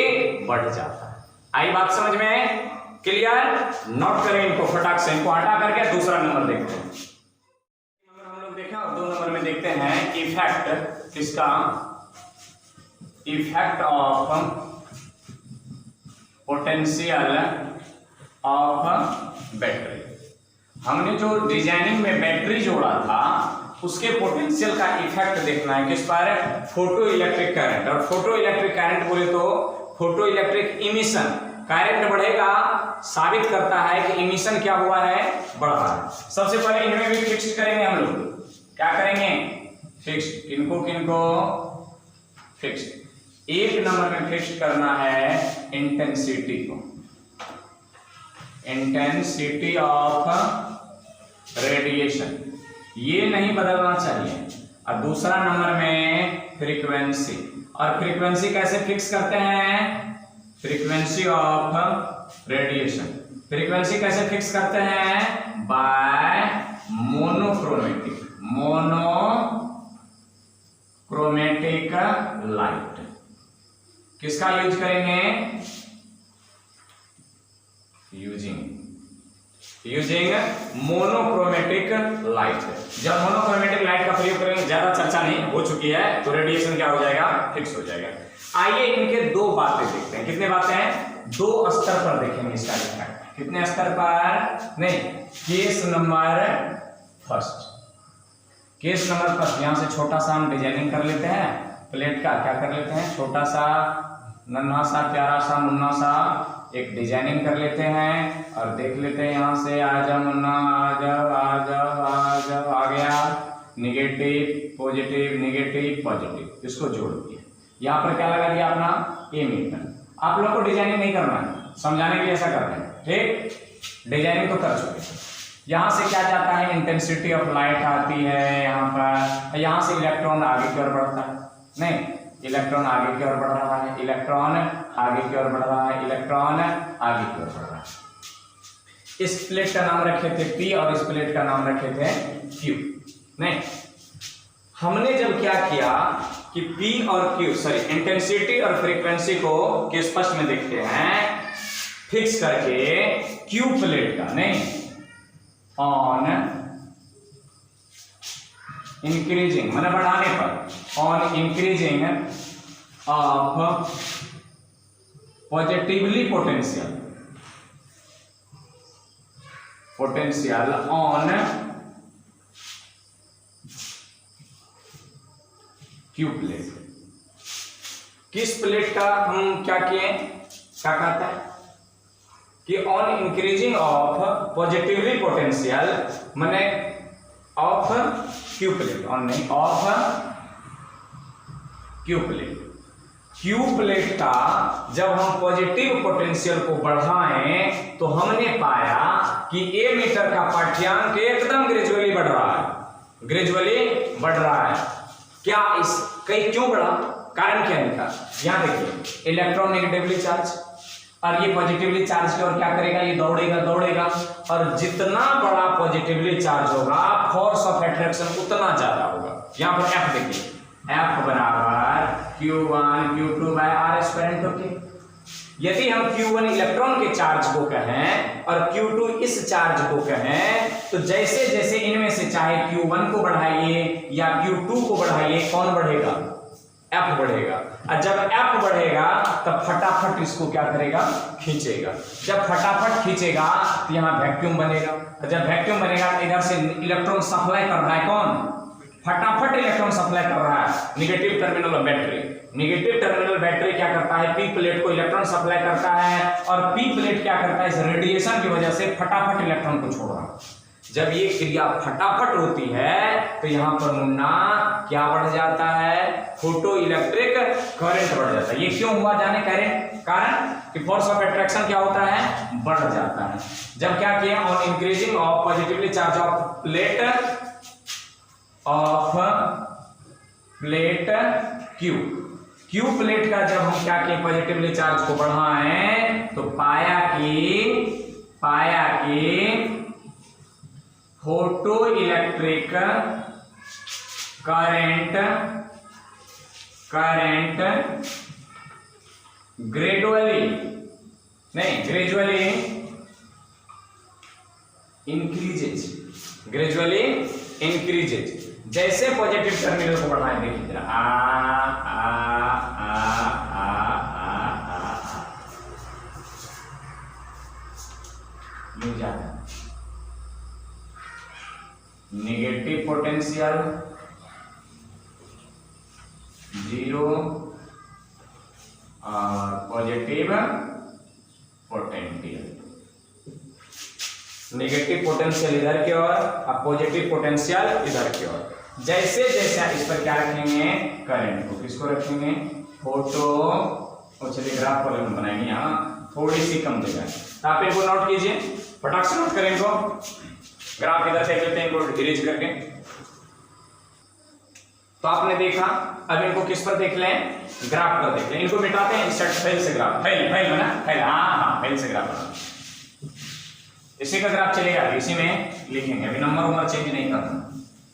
बढ़ जाता है। आई बात समझ में? क्लियर? नोट करें इनको फटाक से, इनको हटा करके दूसरा नंबर देखते हैं। नंबर हम लोग देखें और 2 नंबर में देखते हैं इफेक्ट किसका? Effect of potential of battery. हमने जो डिजाइनिंग में बैटरी जोड़ा था उसके पोटेंशियल का इफेक्ट देखना है किस पर? Photo electric current. और फोटो इलेक्ट्रिक करंट बोले तो फोटो इलेक्ट्रिक इमिशन, करंट बढ़ेगा साबित करता है कि इमिशन क्या हुआ है? बढ़ रहा है। सबसे पहले इनमें भी फिक्स करेंगे हम लोग। क्या करेंगे? फिक्स। किनको किनको फिक्स? एक नंबर में फिक्स करना है इंटेंसिटी को, इंटेंसिटी ऑफ रेडिएशन, ये नहीं बदलना चाहिए। और दूसरा नंबर में फ्रीक्वेंसी। और फ्रीक्वेंसी कैसे फिक्स करते हैं? फ्रीक्वेंसी ऑफ रेडिएशन, फ्रीक्वेंसी कैसे फिक्स करते हैं? By monochromatic, monochromatic light. किसका यूज करेंगे? Using monochromatic light. जब मोनोक्रोमेटिक लाइट का प्रयोग करेंगे, ज्यादा चर्चा नहीं हो चुकी है, तो रेडिएशन क्या हो जाएगा? फिक्स हो जाएगा। आइए इनके 2 बातें देखते हैं। कितने बातें हैं? 2 स्तर पर देखेंगे इसका इफेक्ट। कितने स्तर पर? नहीं, case number first. Case number first, यहां से छोटा सा हम डिजाइनिंग कर लेते हैं प्लेट का। क्या कर लेते हैं? छोटा सा नन्हा सा प्यारा सा मुन्ना सा एक डिजाइनिंग कर लेते हैं और देख लेते हैं यहां से। आ जा मुन्ना, आ जाओ आ जाओ आ जाओ, आ गया। निगेटिव पॉजिटिव निगेटिव पॉजिटिव, इसको जोड़ दिया। यहाँ पर क्या लगा दिया अपना? ए मीटर। आप लोग को डिजाइनिंग नहीं करना है, समझाने के लिए ऐसा कर रहे हैं। ठीक, डिजाइनिंग तो कर चुके। यहाँ से क्या जाता है? इंटेंसिटी ऑफ लाइट आती है यहाँ पर। यहाँ से इलेक्ट्रॉन आगे की ओर बढ़ता है, नहीं, इलेक्ट्रॉन आगे की ओर बढ़ रहा है, इलेक्ट्रॉन आगे की ओर बढ़ रहा है, इलेक्ट्रॉन आगे की ओर बढ़ रहा है। इस प्लेट का नाम रखे थे P और इस प्लेट का नाम रखे थे Q। नहीं, हमने जब क्या किया कि P और Q, सॉरी, इंटेंसिटी और फ्रीक्वेंसी को किस फर्स्ट में देखते हैं? फिक्स करके Q प्लेट का, नहीं, ऑन इंक्रीजिंग मतलब बढ़ाने पर, on increasing of positively potential, potential on Q plate. किस प्लेट का हम क्या किए? क्या कहता है कि on increasing of positively potential, माने ऑफ क्यू प्लेट, ऑन नहीं, of Q plate. Q plate का जब हम पॉजिटिव पोटेंशियल को बढ़ाएं तो हमने पाया कि ए मीटर का पाठ्यांक एकदम ग्रेजुअली बढ़ रहा है। ग्रेजुअली बढ़ रहा है। क्या इस कई क्यों बढ़ा, कारण क्या लिखा, यहां देखिए इलेक्ट्रॉन नेगेटिवली चार्ज और ये पॉजिटिवली चार्ज की और क्या करेगा, ये दौड़ेगा दौड़ेगा और जितना बड़ा पॉजिटिवली चार्ज होगा फोर्स ऑफ अट्रैक्शन उतना ज्यादा होगा। यहां पर F देखिए, F बराबर Q1 Q2 by R square into K। यदि हम Q1 इलेक्ट्रॉन के चार्ज को कहें और Q2 इस चार्ज को कहें तो जैसे जैसे इनमें से चाहे Q1 को बढ़ाइए या Q2 को बढ़ाइए, कौन बढ़ेगा, F बढ़ेगा। और जब F बढ़ेगा तब फटाफट इसको क्या करेगा, खींचेगा। जब फटाफट खींचेगा तो यहाँ वैक्यूम बनेगा और जब वैक्यूम बनेगा तो इधर से इलेक्ट्रॉन सप्लाई कर रहा है, कौन, फटाफट इलेक्ट्रॉन सप्लाई कर रहा है negative terminal battery. Negative terminal battery क्या करता है, पी प्लेट को इलेक्ट्रॉन सप्लाई करता है और पी प्लेट क्या करता है, इस रेडिएशन की वजह से फटाफट इलेक्ट्रॉन को छोड़ रहा है। जब ये क्रिया फटाफट होती है तो यहाँ पर मुन्ना क्या बढ़ जाता है, फोटो इलेक्ट्रिक करंट बढ़ जाता है। ये क्यों हुआ जाने कारण कि फोर्स ऑफ अट्रैक्शन क्या होता है, बढ़ जाता है। जब क्या किया, on increasing of positively charge of plate Q plate का जब हम क्या किए, पॉजिटिवली चार्ज को बढ़ाएं तो पाया कि photo electric current gradually increases. जैसे पॉजिटिव टर्मिनल को बढ़ाएं, देखिए जरा नेगेटिव पोटेंशियल 0 और पॉजिटिव पोटेंशियल, नेगेटिव पोटेंशियल इधर की ओर और पॉजिटिव पोटेंशियल इधर की ओर। जैसे जैसे इस पर क्या रखेंगे, करंट को, किसको रखेंगे, फोटो, और चलिए ग्राफ कॉलम बनाएंगे, यहाँ थोड़ी सी कम जगह है तो आप इनको नोट कीजिए, फटाक से नोट करें इनको। ग्राफ इधर देख लेते हैं इनको इरेज करके। तो आपने देखा, अब इनको किस पर देख लें, ग्राफ पर देख लें। इनको मिटाते हैं, इंसर्ट फाइल से ग्राफ, फाइल बना, फाइल, हाँ फाइल से ग्राफ बना। इसी का ग्राफ चलेगा, इसी में लिखेंगे, अभी नंबर चेंज नहीं करना।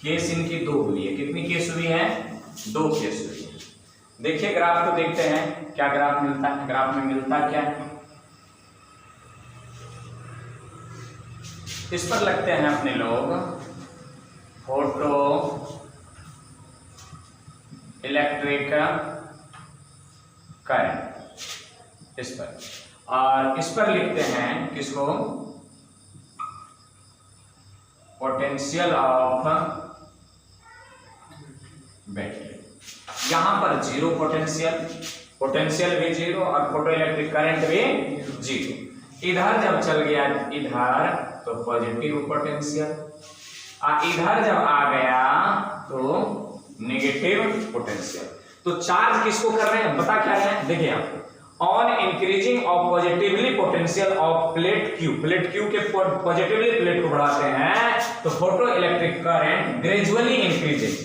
केस इनकी 2 हुई है, कितनी केस हुई है, 2 केस हुई है। देखिए ग्राफ को देखते हैं क्या ग्राफ मिलता है। ग्राफ में मिलता क्या है, इस पर लगते हैं अपने लोग फोटो इलेक्ट्रिक करंट, इस पर, और इस पर लिखते हैं किसको, पोटेंशियल ऑफ बैटरी। यहां पर 0 पोटेंशियल भी 0 और फोटो इलेक्ट्रिक करंट भी 0। इधर जब चल गया इधर तो पॉजिटिव पोटेंशियल, इधर जब आ गया तो नेगेटिव पोटेंशियल। तो चार्ज किसको कर रहे हैं, बता क्या रहे हैं, देखिए आप, on increasing of positively potential of plate Q के पॉजिटिवली प्लेट को बढ़ाते हैं तो photo electric current gradually increases.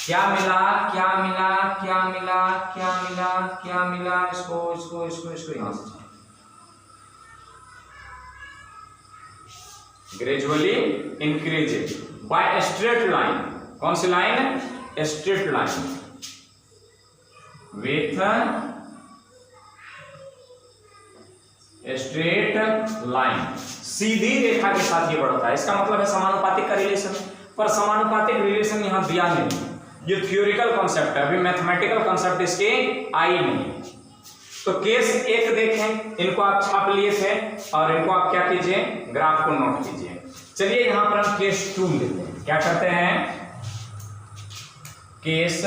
क्या मिला, इसको यहां से gradually increases by straight line. कौन सी line, straight line with straight line, सीधी रेखा के साथ ये बढ़ता है। इसका मतलब है समानुपातिक का रिलेशन, पर समानुपातिक रिलेशन यहां दिया नहीं, ये थ्योरिटिकल कॉन्सेप्ट है, अभी मैथमेटिकल कॉन्सेप्ट इसके आई नहीं। तो केस 1 देखें, इनको आप छाप लिए थे और इनको आप क्या कीजिए, ग्राफ को नोट कीजिए। चलिए यहां पर हम केस 2 लेते हैं। क्या करते हैं, केस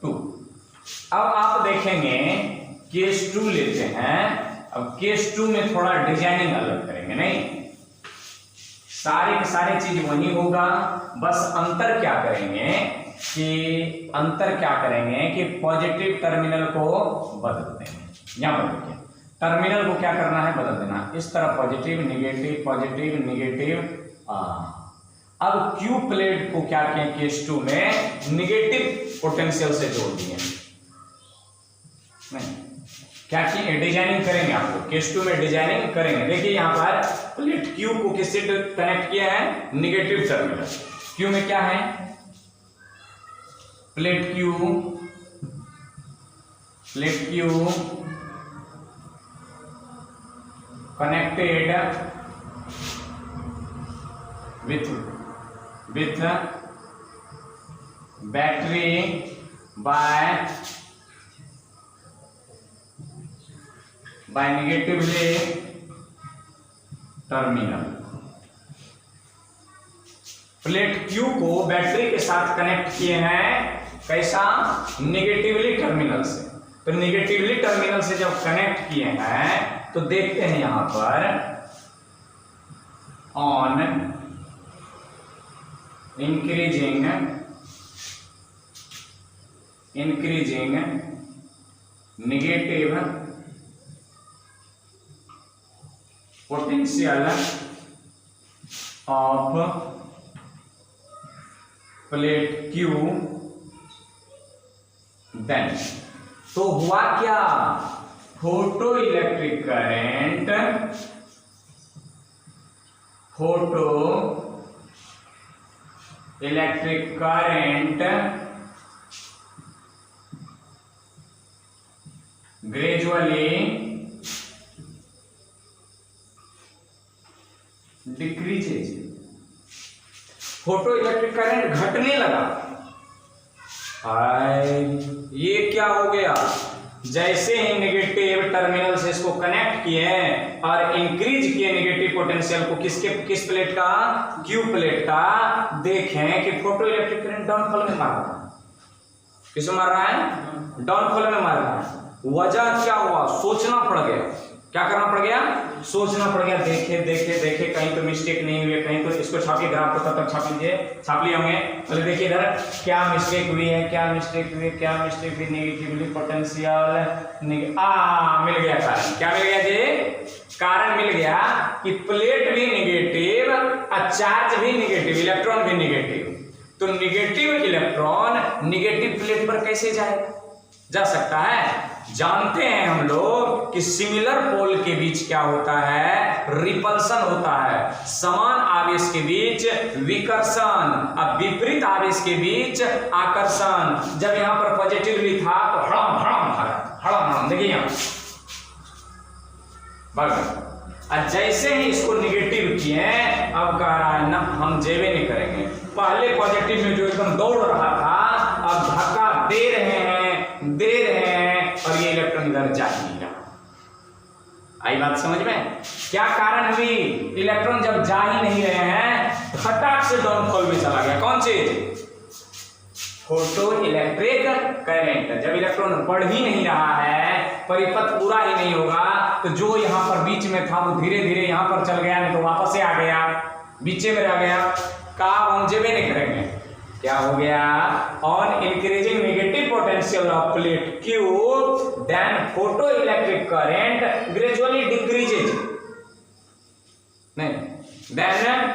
2। अब आप देखेंगे केस 2 लेते हैं। अब केस 2 में थोड़ा डिजाइनिंग अलग करेंगे, नहीं सारे के सारे चीज वही होगा, बस अंतर क्या करेंगे कि पॉजिटिव टर्मिनल को बदल देंगे। यहां पर देखिए टर्मिनल को क्या करना है, बदल देना। इस तरफ पॉजिटिव नेगेटिव, अब क्यू प्लेट को क्या किया केस 2 में निगेटिव पोटेंशियल से जोड़ दिए। नहीं क्या किए, डिजाइनिंग करेंगे आपको केस 2 में डिजाइनिंग करेंगे। देखिए यहां पर प्लेट क्यू को किससे कनेक्ट किया है, निगेटिव टर्मिनल। क्यू में क्या है, plate Q connected with battery by negatively terminal. Plate Q को बैटरी के साथ कनेक्ट किए हैं, कैसा, निगेटिवली टर्मिनल से। तो निगेटिवली टर्मिनल से जब कनेक्ट किए हैं तो देखते हैं यहां पर on increasing negative potential of plate Q, then तो हुआ क्या, photo electric current gradually decreases. Photo electric current घटने लगा। ये क्या हो गया, जैसे ही नेगेटिव टर्मिनल से इसको कनेक्ट किए और इंक्रीज किए नेगेटिव पोटेंशियल को किस प्लेट का, क्यू प्लेट का, देखें कि फोटो इलेक्ट्रिक करंट डाउनफॉल में मार रहा है। किस मार रहा है, डाउनफॉल में मार रहा है। वजह क्या हुआ, सोचना पड़ गया। क्या करना पड़ गया, सोचना पड़ गया। देखे देखे देखे कहीं तो मिस्टेक नहीं हुई है, कहीं तो इसको छापिए, ग्राफ को तब तक छाप लीजिए, छाप लिए होंगे। पहले देखिए इधर क्या मिस्टेक हुई है, क्या मिस्टेक हुई, नेगेटिवली पोटेंशियल मिल गया कारण। क्या मिल गया जी, कारण मिल गया कि प्लेट भी निगेटिव और चार्ज भी निगेटिव, इलेक्ट्रॉन भी निगेटिव। तो निगेटिव इलेक्ट्रॉन निगेटिव प्लेट पर कैसे जाएगा, जा सकता है। जानते हैं हम लोग कि सिमिलर पोल के बीच क्या होता है, रिपल्सन होता है। समान आवेश के बीच विकर्षण, अब विपरीत आवेश के बीच आकर्षण। जब यहां पर पॉजिटिवली था तो हड़म हड़म भागा, हड़म हड़म, देखिए यहां भागा। और जैसे ही इसको निगेटिव किए, अब कह रहा है ना हम जेबे नहीं करेंगे। पहले पॉजिटिव में जो एकदम दौड़ रहा था, अब धक्का दे रहे हैं और ये इलेक्ट्रॉन इधर जा ही नहीं रहा। आई बात समझ में, क्या कारण हुई, इलेक्ट्रॉन जब जा ही नहीं रहे हैं, फटाक से डाउनफॉल में चला गया। कौन चीज, फोटो इलेक्ट्रिक करंट। जब इलेक्ट्रॉन बढ़ ही नहीं रहा है, परिपथ पूरा ही नहीं होगा, तो जो यहां पर बीच में था वो धीरे धीरे यहां पर चल गया, नहीं तो वापस से आ गया, बीचे में रह गया। कहा हम जेबे नहीं करेंगे। क्या हो गया, on increasing negative potential of plate Q, then photo electric current gradually decreases, नहीं then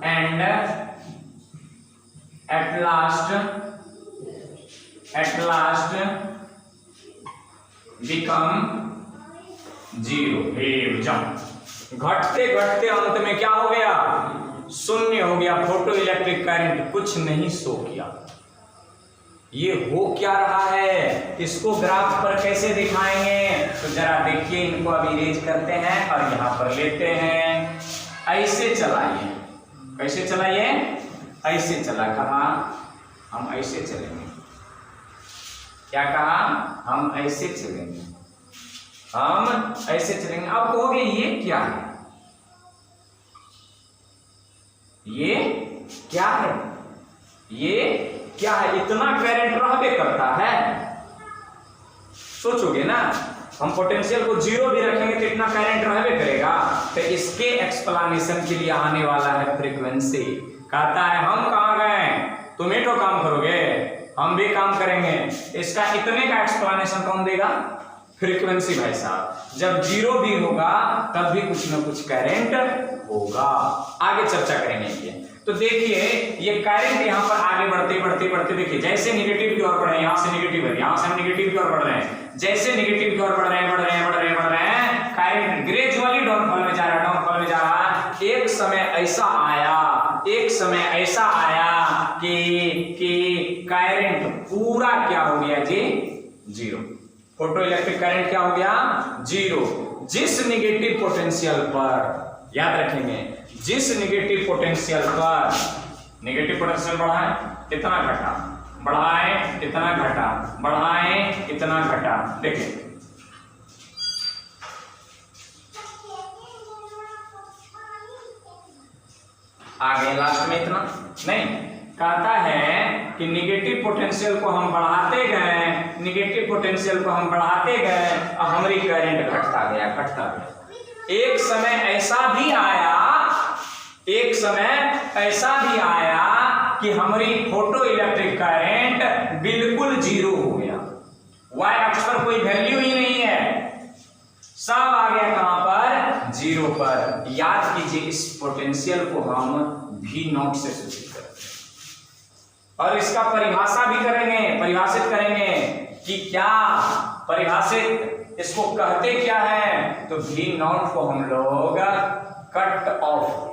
and at last become zero, wave jump. घटते घटते अंत में क्या हो गया, शून्य हो गया। फोटो इलेक्ट्रिक करंट कुछ नहीं शो किया। ये हो क्या रहा है, इसको ग्राफ पर कैसे दिखाएंगे, तो जरा देखिए, इनको अब इरेज करते हैं और यहां पर लेते हैं। ऐसे चलाइए, कैसे चलाइए, ऐसे चला। कहा हम ऐसे चलेंगे, क्या कहा, हम ऐसे चलेंगे, हम ऐसे चलेंगे। अब कहोगे ये क्या है, ये क्या है, ये क्या है, इतना करंट रहबे करता है। सोचोगे ना, हम पोटेंशियल को जीरो भी रखेंगे तो इतना करंट रहबे करेगा। तो इसके एक्सप्लेनेशन के लिए आने वाला है फ्रीक्वेंसी। कहता है हम कहां गए, तुम ही तो काम करोगे, हम भी काम करेंगे। इसका इतने का एक्सप्लेनेशन कौन देगा, फ्रीक्वेंसी भाई साहब, जब जीरो भी होगा तब भी कुछ ना कुछ करंट होगा। आगे चर्चा करेंगे ये। तो देखिए ये करंट यहाँ पर आगे बढ़ते बढ़ते बढ़ते देखिए जैसे निगेटिव की ओर बढ़ रहे हैं, यहाँ से निगेटिव है, यहाँ से हम निगेटिव की ओर बढ़ रहे हैं, जैसे निगेटिव की ओर बढ़ रहे हैं करंट ग्रेजुअली डाउनफॉल में जा रहा है, डाउनफॉल में जा रहा है। एक समय ऐसा आया कि करंट पूरा क्या हो गया जी, जीरो। फोटो इलेक्ट्रिक करंट क्या हो गया, जीरो। जिस निगेटिव पोटेंशियल पर, याद रखेंगे, जिस निगेटिव पोटेंशियल पर निगेटिव पोटेंशियल बढ़ाए कितना घटा, बढ़ाए कितना घटा, बढ़ाए कितना घटा। देखिए आगे लास्ट में इतना नहीं, कहता है कि निगेटिव पोटेंशियल को हम बढ़ाते गए, निगेटिव पोटेंशियल को हम बढ़ाते गए, अब हमारी करंट घटता गया। एक समय ऐसा भी आया कि हमारी फोटो इलेक्ट्रिक करंट बिल्कुल जीरो हो गया। वाई अक्ष पर कोई वैल्यू ही नहीं है, सब आ गया कहां पर, जीरो पर। याद कीजिए इस पोटेंशियल को हम भी नॉट से सूचित करते हैं और इसका परिभाषित करेंगे कि क्या परिभाषित इसको कहते क्या है। तो भी नॉट को हम लोग कट ऑफ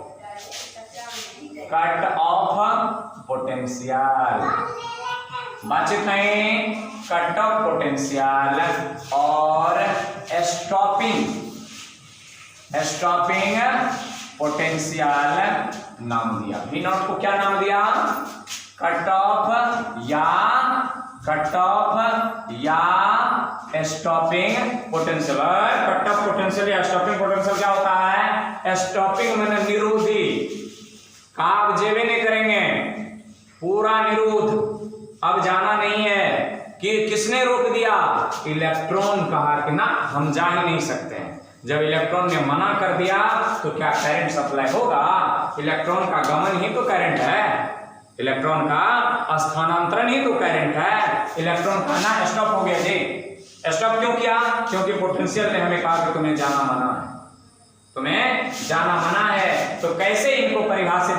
पोटेंशियल, बातचीत नहीं, कट ऑफ पोटेंशियल और स्टॉपिंग पोटेंशियल नाम दिया। भी नॉट को क्या नाम दिया, कट ऑफ या stopping potential. Cut off potential या स्टॉपिंग पोटेंशियल क्या होता है, स्टॉपिंग मैंने निरोधी, आप जेबे नहीं करेंगे, पूरा निरोध, अब जाना नहीं है। कि किसने रोक दिया, इलेक्ट्रॉन कहा कि ना हम जा ही नहीं सकते हैं। जब इलेक्ट्रॉन ने मना कर दिया तो क्या करंट सप्लाई होगा, इलेक्ट्रॉन का गमन ही तो करंट है, इलेक्ट्रॉन का स्थानांतरण ही तो करंट है। इलेक्ट्रॉन का ना स्टॉप हो गया जी, स्टॉप क्यों किया, क्योंकि पोटेंशियल ने हमें कहा कि तुम्हें जाना मना है, तो कैसे इनको परिभाषित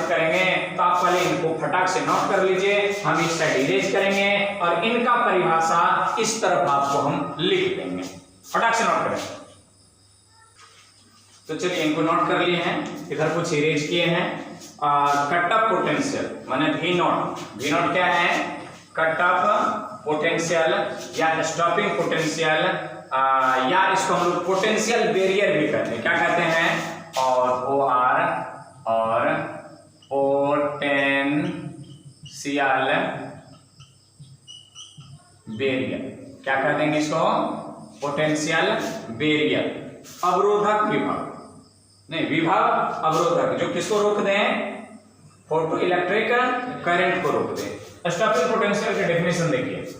करेंगे, तो आप पहले इनको फटाक से नोट कर लीजिए, हम इस साइड इरेज करेंगे और इनका परिभाषा इस तरफ आपको हम लिख देंगे, फटाक से नोट करें। तो चलिए इनको नोट कर लिए हैं, इधर कुछ इरेज किए हैं। कट ऑफ पोटेंशियल माने भी नॉट क्या है, कट ऑफ पोटेंशियल या स्टॉपिंग पोटेंशियल, या इसको हम लोग पोटेंशियल बैरियर भी कहते हैं। क्या कहते हैं, और पोटेंशियल बैरियर, क्या कह देंगे इसको, पोटेंशियल बैरियर। अवरोधक विभव अवरोधक, जो किसको रोक दें, फोटो इलेक्ट्रिक करंट को रोक दें। स्टॉपिंग पोटेंशियल की डेफिनेशन देखिए,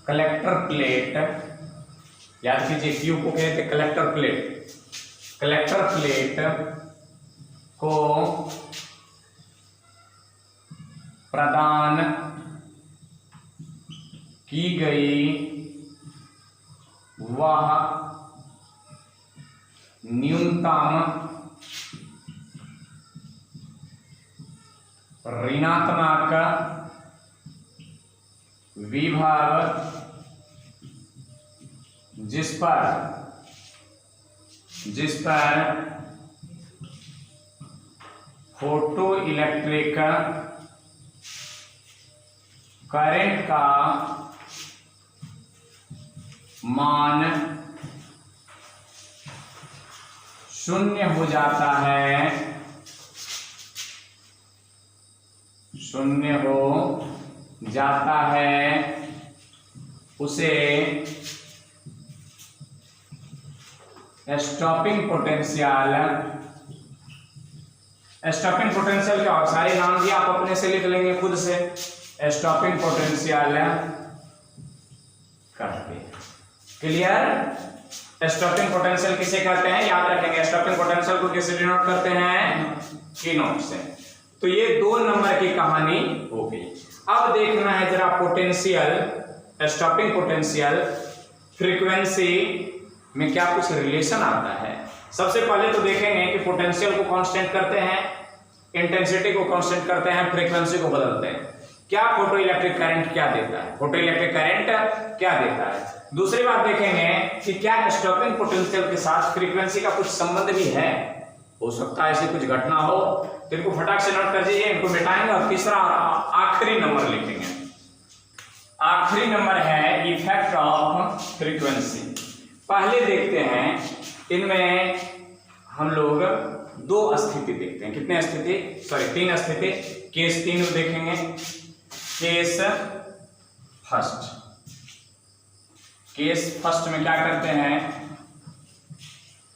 कलेक्टर प्लेट, याद कीजिए क्यू को कहते कलेक्टर प्लेट को प्रदान की गई वह न्यूनतम ऋणात्मक विभव जिस पर फोटो इलेक्ट्रिक करंट का मान शून्य हो जाता है, उसे स्टॉपिंग पोटेंशियल क्या और सारे नाम दिए, आप अपने से लिख लेंगे खुद से, स्टॉपिंग पोटेंशियल कहते हैं। क्लियर, स्टॉपिंग पोटेंशियल किसे कहते हैं, याद रखेंगे, स्टॉपिंग पोटेंशियल को किससे डिनोट करते हैं, की नॉट से। तो ये 2 नंबर की कहानी हो गई। अब देखना है जरा पोटेंशियल, स्टॉपिंग पोटेंशियल, फ्रीक्वेंसी में क्या कुछ रिलेशन आता है। सबसे पहले तो देखेंगे कि पोटेंशियल को कांस्टेंट करते हैं, इंटेंसिटी को कांस्टेंट करते हैं, फ्रीक्वेंसी को बदलते हैं। क्या फोटो इलेक्ट्रिक करंट क्या देता है, फोटो इलेक्ट्रिक करंट क्या देता है। दूसरी बात देखेंगे कि क्या स्टॉपिंग पोटेंशियल के साथ फ्रीक्वेंसी का कुछ संबंध भी है, हो सकता है ऐसी कुछ घटना हो, तो इनको फटाक से नोट कर दीजिए, इनको मिटाएंगे। और तीसरा आखिरी नंबर लिखेंगे, आखिरी नंबर है इफेक्ट ऑफ फ्रीक्वेंसी। पहले देखते हैं इनमें हम लोग 2 स्थिति देखते हैं, कितने स्थिति, सॉरी 3 स्थिति, केस 3 देखेंगे। केस फर्स्ट, केस फर्स्ट में क्या करते हैं,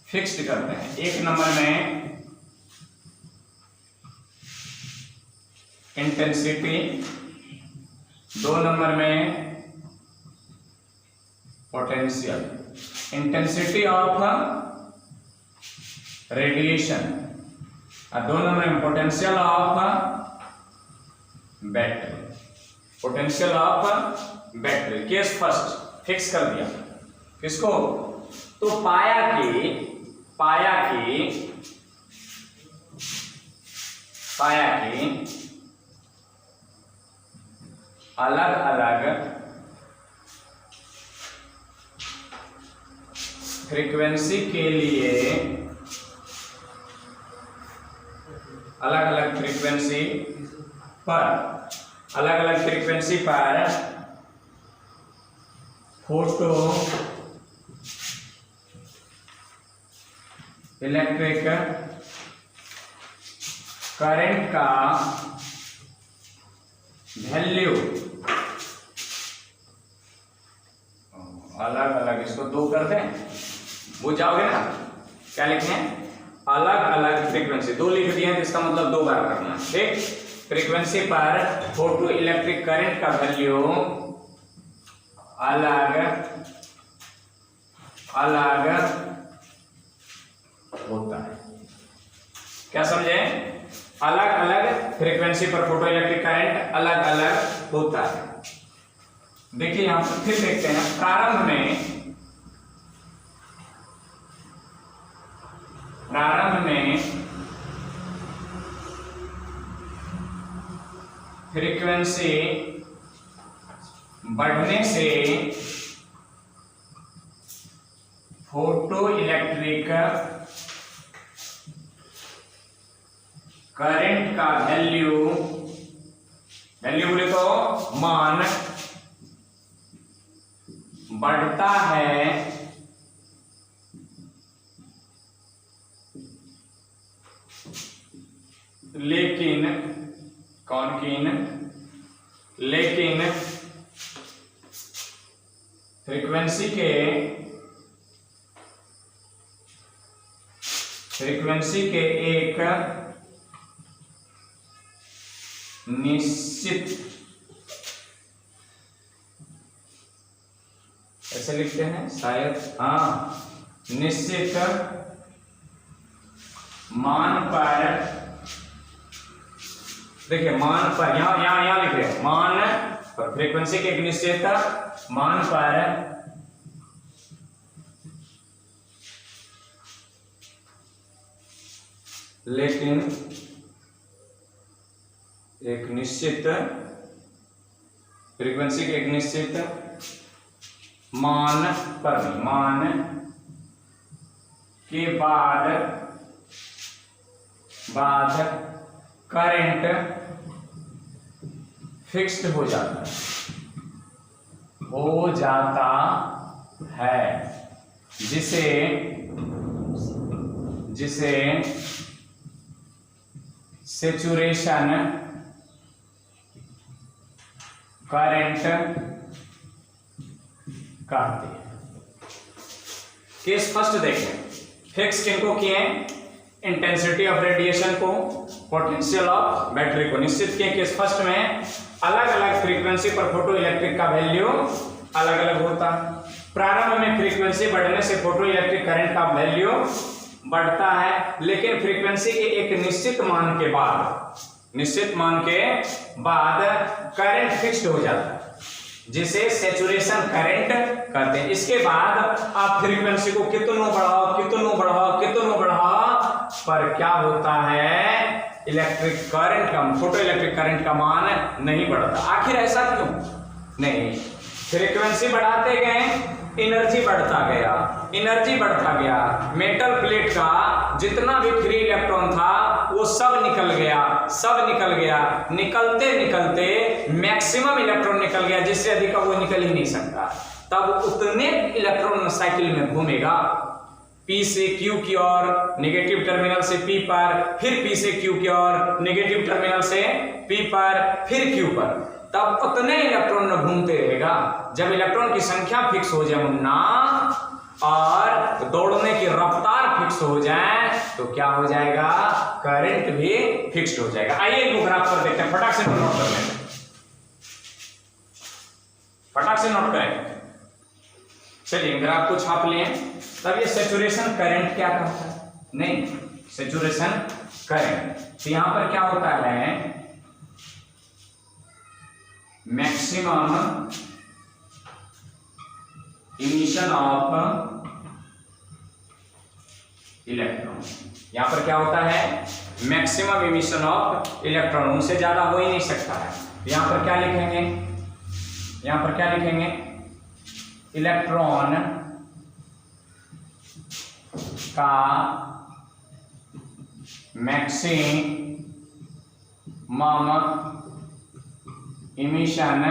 फिक्स्ड करते हैं। 1 नंबर में इंटेंसिटी, 2 नंबर में पोटेंशियल, इंटेंसिटी ऑफ रेडिएशन, और 2 नंबर में potential of battery, potential of battery. Case first fix कर दिया, किसको, तो पाया कि अलग अलग फ्रीक्वेंसी के लिए, अलग अलग फ्रीक्वेंसी पर फोटो इलेक्ट्रिक करंट का वैल्यू अलग अलग, इसको 2 कर दें, बुझ जाओगे ना। क्या लिखना है, अलग अलग फ्रीक्वेंसी, 2 लिख दिए हैं तो इसका मतलब 2 बार करना है, ठीक। फ्रीक्वेंसी पर फोटो इलेक्ट्रिक करंट का वैल्यू अलग अलग होता है। क्या समझे, अलग अलग फ्रीक्वेंसी पर फोटो इलेक्ट्रिक करंट अलग अलग होता है। देखिए यहां पर फिर देखते हैं, प्रारंभ में फ्रीक्वेंसी बढ़ने से फोटो इलेक्ट्रिक करंट का वैल्यू बोले तो मान बढ़ता है, लेकिन फ्रीक्वेंसी के एक निश्चित, ऐसे लिखते हैं शायद, हाँ, निश्चित मान पर, देखिए मान पर, यहां लिख रहे हैं मान पर, फ्रीक्वेंसी के एक निश्चित मान पर लेकिन एक निश्चित फ्रीक्वेंसी के एक निश्चित मान पर, मान के बाद करंट फिक्स्ड हो जाता है, जिसे सैचुरेशन करंट कहते हैं। केस फर्स्ट देखें, फिक्स किनको किए, इंटेंसिटी ऑफ रेडिएशन को, पोटेंशियल ऑफ बैटरी को निश्चित किए। केस फर्स्ट में अलग अलग फ्रीक्वेंसी पर फोटो इलेक्ट्रिक का वैल्यू अलग अलग होता है। प्रारंभ में फ्रीक्वेंसी बढ़ने से फोटो इलेक्ट्रिक करंट का वैल्यू बढ़ता है, लेकिन फ्रीक्वेंसी के एक निश्चित मान के बाद निश्चित मान के बाद करंट फिक्स्ड हो जाता है, जिसे सैचुरेशन करंट कहते हैं। इसके बाद आप फ्रीक्वेंसी को कितनों बढ़ाओ कितनों बढ़ाओ कितनों बढ़ाओ, पर क्या होता है, इलेक्ट्रिक करंट का, फोटो इलेक्ट्रिक करंट का मान नहीं बढ़ता। आखिर ऐसा क्यों? नहीं, फ्रीक्वेंसी बढ़ाते गए, एनर्जी बढ़ता गया, एनर्जी बढ़ता गया, मेटल प्लेट का जितना भी फ्री इलेक्ट्रॉन था वो सब निकल गया, सब निकल गया, निकलते निकलते मैक्सिमम इलेक्ट्रॉन निकल गया, जिससे अधिक वो निकल ही नहीं सकता। तब उतने इलेक्ट्रॉन साइकिल में घूमेगा, P से Q की ओर, नेगेटिव टर्मिनल से P पर, फिर P से Q की ओर, नेगेटिव टर्मिनल से P पर, फिर Q पर, तब उतने इलेक्ट्रॉन में घूमते रहेगा। जब इलेक्ट्रॉन की संख्या फिक्स हो जाए ना और दौड़ने की रफ्तार फिक्स हो जाए तो क्या हो जाएगा, करंट भी फिक्स्ड हो जाएगा। आइए इनको ग्राफ पर देखते हैं, फटाक से नोट कर लेते हैं, फटाक से नोट करें। चलिए ग्राफ को छाप लिए। तब ये सैचुरेशन करंट क्या करता है? नहीं, सैचुरेशन करंट, तो यहां पर क्या होता है, मैक्सिमम इमिशन ऑफ इलेक्ट्रॉन। यहां पर क्या होता है, मैक्सिमम इमिशन ऑफ इलेक्ट्रॉन, उनसे ज्यादा हो ही नहीं सकता है। यहां पर क्या लिखेंगे, यहां पर क्या लिखेंगे, इलेक्ट्रॉन का मैक्सिमम इमिशन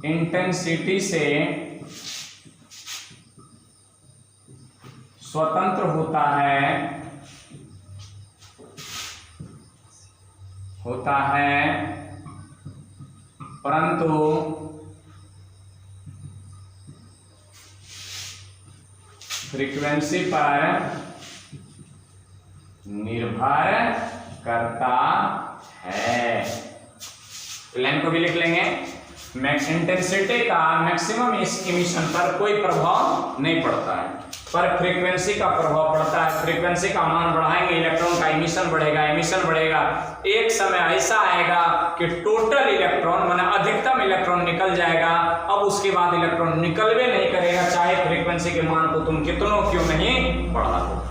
इंटेंसिटी से स्वतंत्र होता है परंतु फ्रीक्वेंसी पर निर्भर करता है। लाइन को भी लिख लेंगे, इंटेंसिटी का मैक्सिमम इमिशन पर कोई प्रभाव नहीं पड़ता है, पर फ्रीक्वेंसी का प्रभाव पड़ता है। फ्रीक्वेंसी का मान बढ़ाएंगे, इलेक्ट्रॉन का इमिशन बढ़ेगा, इमिशन बढ़ेगा, एक समय ऐसा आएगा कि टोटल इलेक्ट्रॉन माने अधिकतम इलेक्ट्रॉन निकल जाएगा। अब उसके बाद इलेक्ट्रॉन निकलवे नहीं करेगा, चाहे फ्रीक्वेंसी के मान को तुम कितनों क्यों नहीं बढ़ा दो।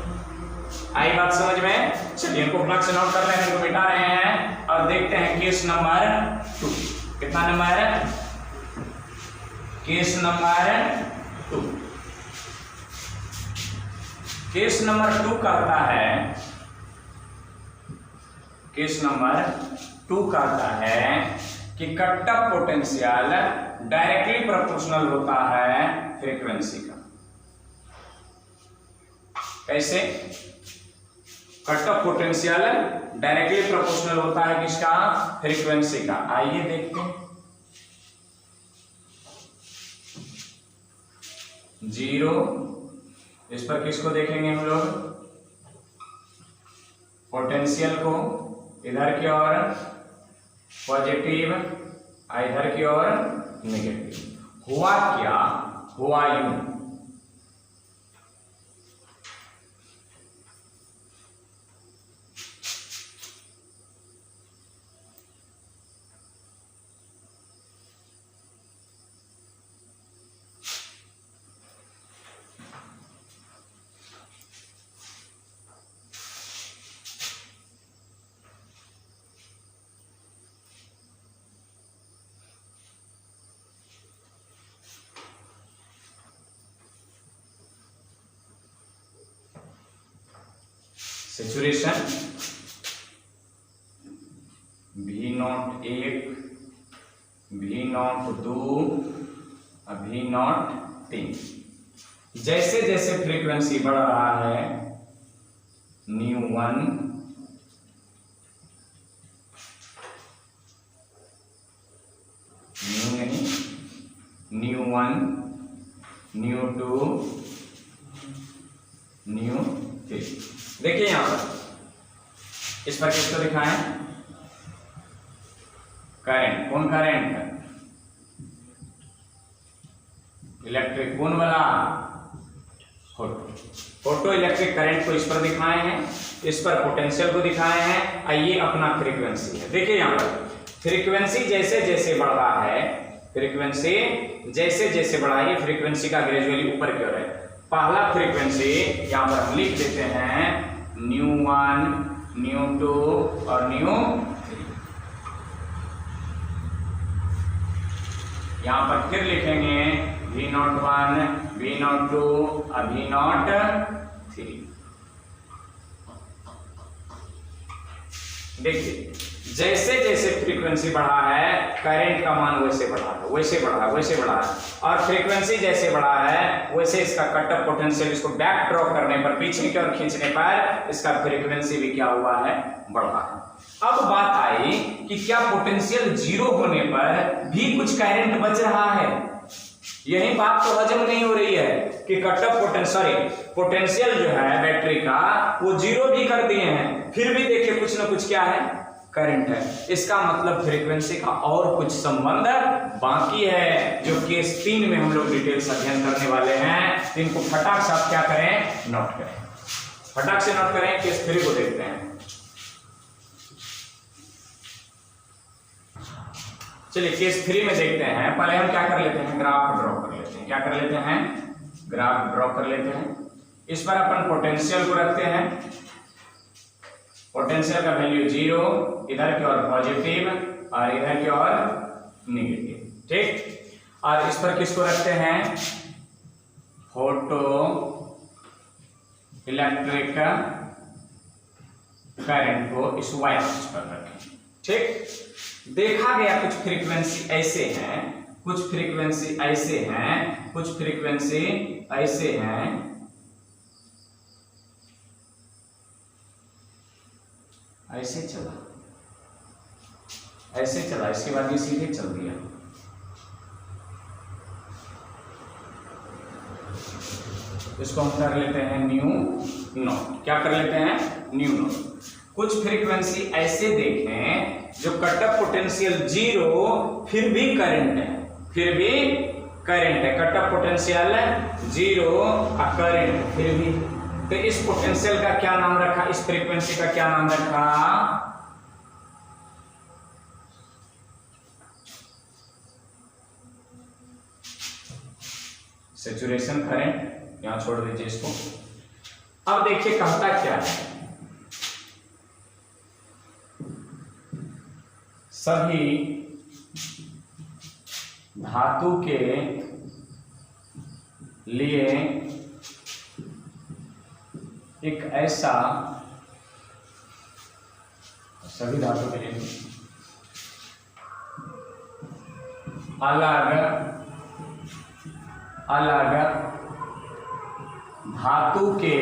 आई बात समझ में? चलिए इनको फ्लक से नोट कर लें, इनको मिटा रहे हैं और देखते हैं केस नंबर 2। कितना नंबर है? Case number 2। केस नंबर 2 कहता है, केस नंबर 2 कहता है कि cut off potential directly proportional होता है फ्रीक्वेंसी का। कैसे? Cut off potential directly proportional होता है किसका? फ्रीक्वेंसी का। आइए देखते हैं। 0, इस पर किसको देखेंगे हम लोग? पोटेंशियल को, इधर की ओर पॉजिटिव, इधर की ओर नेगेटिव। हुआ क्या? हुआ यूं, सेचुरेशन V0 1, V0 2, V0 3। जैसे जैसे फ्रीक्वेंसी बढ़ रहा है, ν1 ν1 ν2 ν3। देखिए यहां पर इस पर किसको दिखाएं? करंट। कौन करंट? इलेक्ट्रिक। कौन वाला? फोटो इलेक्ट्रिक करंट को इस पर दिखाए हैं, इस पर पोटेंशियल को दिखाए हैं, और ये अपना फ्रीक्वेंसी है। देखिए यहाँ पर फ्रीक्वेंसी जैसे जैसे बढ़ रहा है, फ्रीक्वेंसी जैसे जैसे बढ़ा है, फ्रीक्वेंसी का ग्रेजुअली ऊपर की ओर है। पहला फ्रीक्वेंसी यहाँ पर हम लिख देते हैं ν1, ν2 और ν3। यहाँ पर फिर लिखेंगे V01, V02 और V03। देखिए जैसे जैसे फ्रीक्वेंसी बढ़ा है करंट का मान वैसे बढ़ा है, वैसे बढ़ा है, वैसे बढ़ा है, और फ्रीक्वेंसी जैसे बढ़ा है वैसे इसका कट ऑफ पोटेंशियल, इसको बैक ड्रॉप करने पर, पीछे की ओर खींचने पर इसका फ्रीक्वेंसी भी क्या हुआ है, बढ़ा है। अब बात आई कि क्या पोटेंशियल जीरो होने पर भी कुछ करंट बच रहा है? यही बात तो हजम नहीं हो रही है कि कट ऑफ पोटेंशियल जो है बैटरी का वो जीरो भी कर दिए हैं, फिर भी देखिए कुछ ना कुछ क्या है, करंट है। इसका मतलब फ्रीक्वेंसी का और कुछ संबंध बाकी है, जो केस 3 में हम लोग डिटेल्स अध्ययन करने वाले हैं। इनको फटाक से आप क्या करें, नोट करें, फटाक से नोट करें। केस 3 को देखते हैं। चलिए केस 3 में देखते हैं। पहले हम क्या कर लेते हैं, ग्राफ ड्रॉ कर लेते हैं। क्या कर लेते हैं, ग्राफ ड्रॉ कर लेते हैं। इस पर अपन पोटेंशियल को रखते हैं, पोटेंशियल का वैल्यू 0, इधर की ओर पॉजिटिव और इधर की ओर नेगेटिव, ठीक। और इस पर किसको रखते हैं, फोटो इलेक्ट्रिक करंट को इस वाई एक्सिस पर रखें, ठीक। देखा गया कुछ फ्रीक्वेंसी ऐसे हैं, कुछ फ्रीक्वेंसी ऐसे हैं, कुछ फ्रीक्वेंसी ऐसे हैं, ऐसे चला, ऐसे चला, इसके बाद ये सीधे चल दिया। इसको हम कर लेते हैं ν0। क्या कर लेते हैं, ν0। कुछ फ्रीक्वेंसी ऐसे देखें जो कट ऑफ पोटेंशियल 0 फिर भी करंट है, फिर भी करंट है, कट ऑफ पोटेंशियल 0 और करंट फिर भी। तो इस पोटेंशियल का क्या नाम रखा, इस फ्रीक्वेंसी का क्या नाम रखा, सैचुरेशन करंट। यहां छोड़ दीजिए इसको। अब देखिए कहता क्या है, सभी धातु के लिए एक ऐसा, सभी धातु के लिए अलग अलग धातु के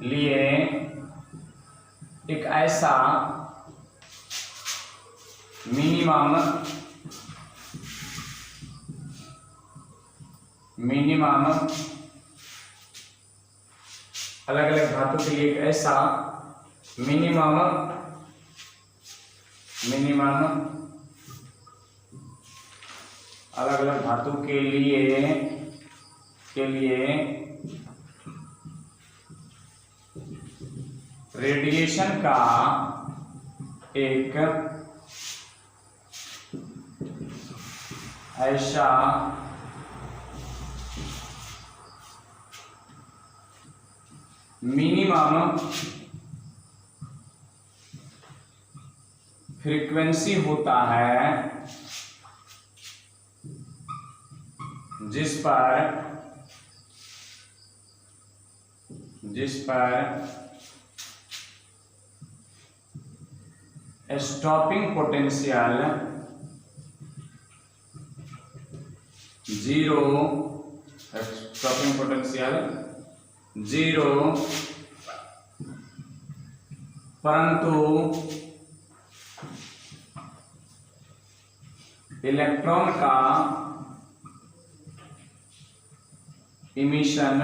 लिए एक ऐसा मिनिमम अलग अलग धातु के लिए एक ऐसा मिनिमम अलग अलग धातु के लिए रेडिएशन का एक ऐसा मिनिमम फ्रीक्वेंसी होता है जिस पर स्टॉपिंग पोटेंशियल 0 परंतु इलेक्ट्रॉन का इमिशन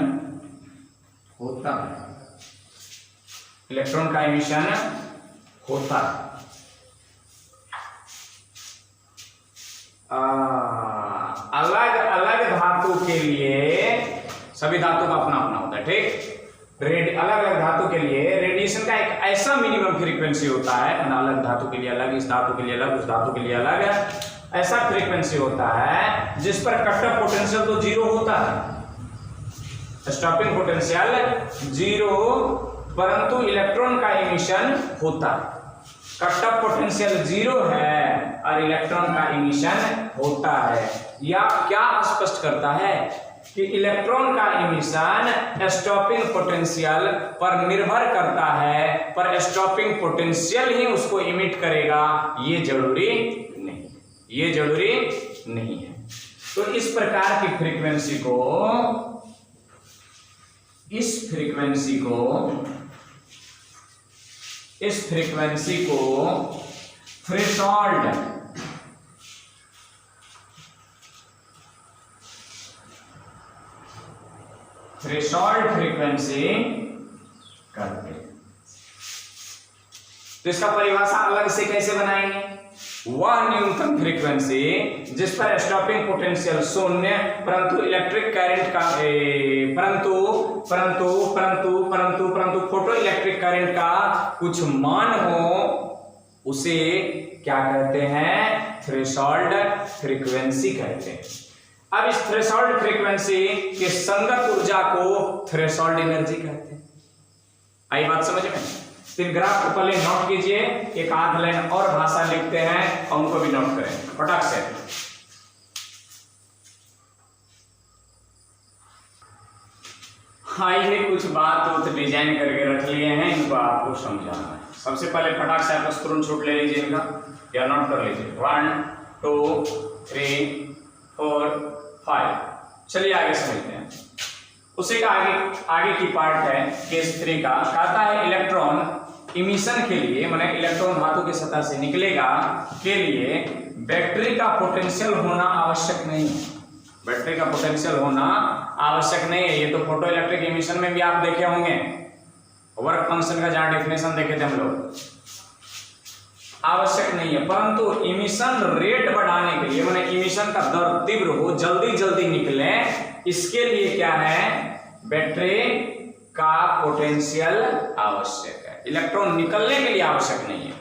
होता है, इलेक्ट्रॉन का इमिशन होता है। अलग अलग धातु के लिए सभी धातु का अपना अपना होता है, ठीक। अलग अलग धातु के लिए रेडिएशन का एक ऐसा मिनिमम फ्रीक्वेंसी होता है, अलग धातु के लिए अलग, इस धातु के लिए अलग, उस धातु के लिए अलग, ऐसा फ्रीक्वेंसी होता है जिस पर कट ऑफ पोटेंशियल तो जीरो होता है, स्टॉपिंग पोटेंशियल जीरो, परंतु इलेक्ट्रॉन का इमिशन होता है। कट ऑफ पोटेंशियल जीरो है और इलेक्ट्रॉन का इमिशन होता है। यह क्या स्पष्ट करता है कि इलेक्ट्रॉन का इमिशन स्टॉपिंग पोटेंशियल पर निर्भर करता है, पर स्टॉपिंग पोटेंशियल ही उसको इमिट करेगा, ये जरूरी नहीं, ये जरूरी नहीं है। तो इस प्रकार की फ्रीक्वेंसी को थ्रेशोल्ड फ्रीक्वेंसी करते हैं। तो इसका परिभाषा अलग से कैसे बनाएंगे? वह न्यूनतम फ्रीक्वेंसी जिस पर स्टॉपिंग पोटेंशियल शून्य परंतु इलेक्ट्रिक करंट का परंतु फोटो इलेक्ट्रिक करंट का कुछ मान हो, उसे क्या कहते हैं? थ्रेशोल्ड फ्रीक्वेंसी कहते हैं। अब इस थ्रेशोल्ड फ्रीक्वेंसी के संगत ऊर्जा को थ्रेशोल्ड एनर्जी कहते हैं। आई बात समझ में? तीन ग्राफ को पहले नोट कीजिए, एक आध लाइन और भाषा लिखते हैं और उनको भी नोट करें फटाक से। आइए कुछ बात डिजाइन करके रख लिए हैं, इनको आपको समझाना है। सबसे पहले फटाक से आप स्क्रीनशॉट ले लीजिए इनका या नोट कर लीजिए। 1 2 3 4 5। चलिए आगे समझते हैं। उसी का आगे की पार्ट है केस 3 का। कहता है इलेक्ट्रॉन इमिशन के लिए, माने इलेक्ट्रॉन धातु की सतह से निकलेगा के लिए बैटरी का पोटेंशियल होना आवश्यक नहीं है। बैटरी का पोटेंशियल होना आवश्यक नहीं है। ये तो फोटो इलेक्ट्रिक इमिशन में भी आप देखे होंगे, वर्क फंक्शन का जहां डेफिनेशन देखे थे हम लोग। आवश्यक नहीं है, परंतु इमिशन रेट बढ़ाने के लिए, माने इमिशन का दर तीव्र हो, जल्दी जल्दी निकले, इसके लिए क्या है? बैटरी का पोटेंशियल आवश्यक है। इलेक्ट्रॉन निकलने के लिए आवश्यक नहीं है,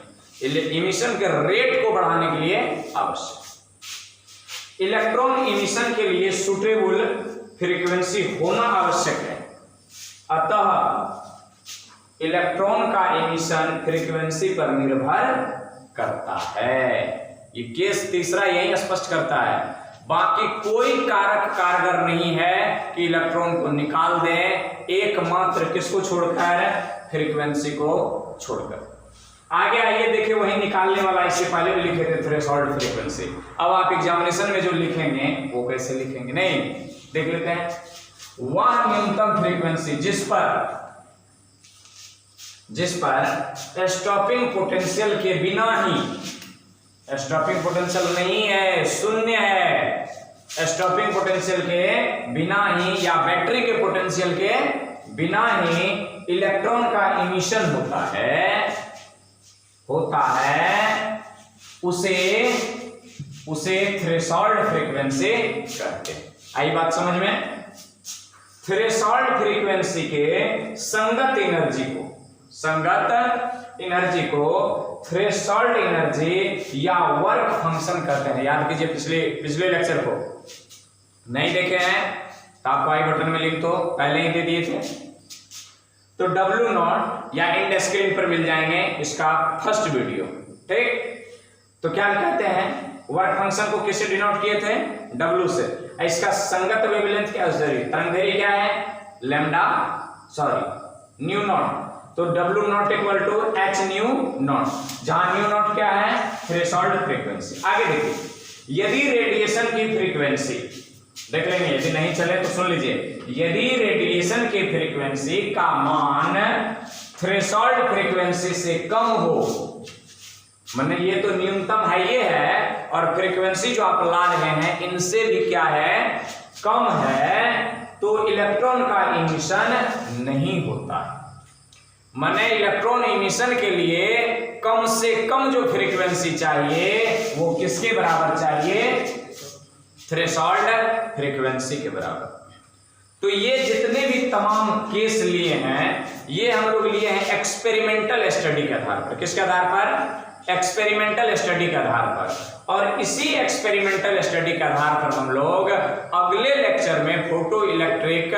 इमिशन के रेट को बढ़ाने के लिए आवश्यक। इलेक्ट्रॉन इमिशन के लिए सुटेबल फ्रीक्वेंसी होना आवश्यक है। अतः इलेक्ट्रॉन का इमिशन फ्रीक्वेंसी पर निर्भर करता है। ये केस तीसरा यही स्पष्ट करता है। बाकी कोई कारक कारगर नहीं है कि इलेक्ट्रॉन को निकाल दें, एकमात्र किसको छोड़कर? फ्रीक्वेंसी को छोड़कर। आगे आइए देखिए, वही निकालने वाला इससे पहले भी लिखे थे थ्रेशोल्ड फ्रीक्वेंसी। अब आप एग्जामिनेशन में जो लिखेंगे वो कैसे लिखेंगे? नहीं, देख लेते हैं। वह न्यूनतम फ्रीक्वेंसी जिस पर स्टॉपिंग पोटेंशियल के बिना ही, स्टॉपिंग पोटेंशियल नहीं है, शून्य है, स्टॉपिंग पोटेंशियल के बिना ही या बैटरी के पोटेंशियल के बिना ही इलेक्ट्रॉन का इमिशन होता है, उसे थ्रेशोल्ड फ्रीक्वेंसी कहते हैं। आई बात समझ में? थ्रेशोल्ड फ्रीक्वेंसी के संगत एनर्जी को थ्रेशोल्ड एनर्जी या वर्क फंक्शन कहते हैं। याद कीजिए पिछले लेक्चर को नहीं देखे हैं तो आपको आई बटन में लिंक तो पहले ही दे दिए थे। तो W0 या इंड स्क्रीन पर मिल जाएंगे इसका फर्स्ट वीडियो, ठीक। तो क्या कहते हैं? वर्क फंक्शन को किससे डिनोट किए थे? W से। इसका संगत वेवलेंथ क्या है? तरंगदैर्घ्य क्या है? Nu naught. तो W0 equal to h nu naught, जहां न्यू नॉट क्या है? Threshold frequency. आगे देखिए, यदि रेडिएशन की फ्रीक्वेंसी देख लेंगे, यदि नहीं चले तो सुन लीजिए। यदि रेडिएशन की फ्रीक्वेंसी का मान थ्रेशोल्ड फ्रीक्वेंसी से कम हो, माने ये तो न्यूनतम है ये है, और फ्रीक्वेंसी जो आप ला रहे हैं इनसे भी क्या है? कम है, तो इलेक्ट्रॉन का इमिशन नहीं होता है। माने इलेक्ट्रॉन इमिशन के लिए कम से कम जो फ्रीक्वेंसी चाहिए वो किसके बराबर चाहिए? थ्रेशोल्ड फ्रीक्वेंसी के बराबर। तो ये जितने भी तमाम केस लिए हैं ये हम लोग लिए हैं एक्सपेरिमेंटल स्टडी के आधार पर। किसके आधार पर? एक्सपेरिमेंटल स्टडी के आधार पर। और इसी एक्सपेरिमेंटल स्टडी के आधार पर हम लोग अगले लेक्चर में फोटो इलेक्ट्रिक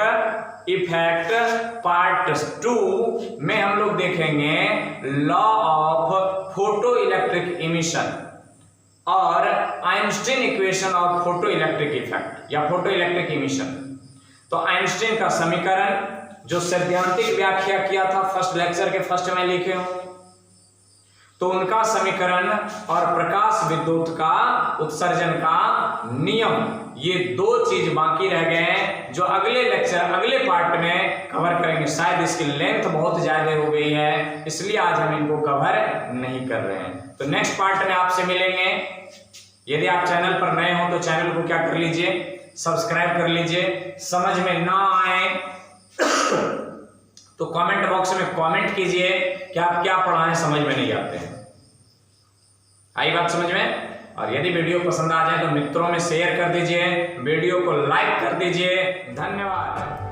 इफेक्ट पार्ट 2 में हम लोग देखेंगे law of photo electric emission और Einstein equation of photo electric effect या फोटो इलेक्ट्रिक इमिशन। तो आइंस्टीन का समीकरण जो सैद्धांतिक व्याख्या किया था फर्स्ट लेक्चर के फर्स्ट में लिखे हूं, तो उनका समीकरण और प्रकाश विद्युत का उत्सर्जन का नियम, ये दो चीज बाकी रह गए हैं जो अगले लेक्चर अगले पार्ट में कवर करेंगे। शायद इसकी लेंथ बहुत ज्यादा हो गई है इसलिए आज हम इनको कवर नहीं कर रहे हैं। तो नेक्स्ट पार्ट में आपसे मिलेंगे। यदि आप चैनल पर नए हो तो चैनल को क्या कर लीजिए, सब्सक्राइब कर लीजिए। समझ में ना आए तो कमेंट बॉक्स में कमेंट कीजिए कि आप क्या पढ़ाएं समझ में नहीं आते हैं। आई बात समझ में? और यदि वीडियो पसंद आ जाए तो मित्रों में शेयर कर दीजिए, वीडियो को लाइक कर दीजिए। धन्यवाद।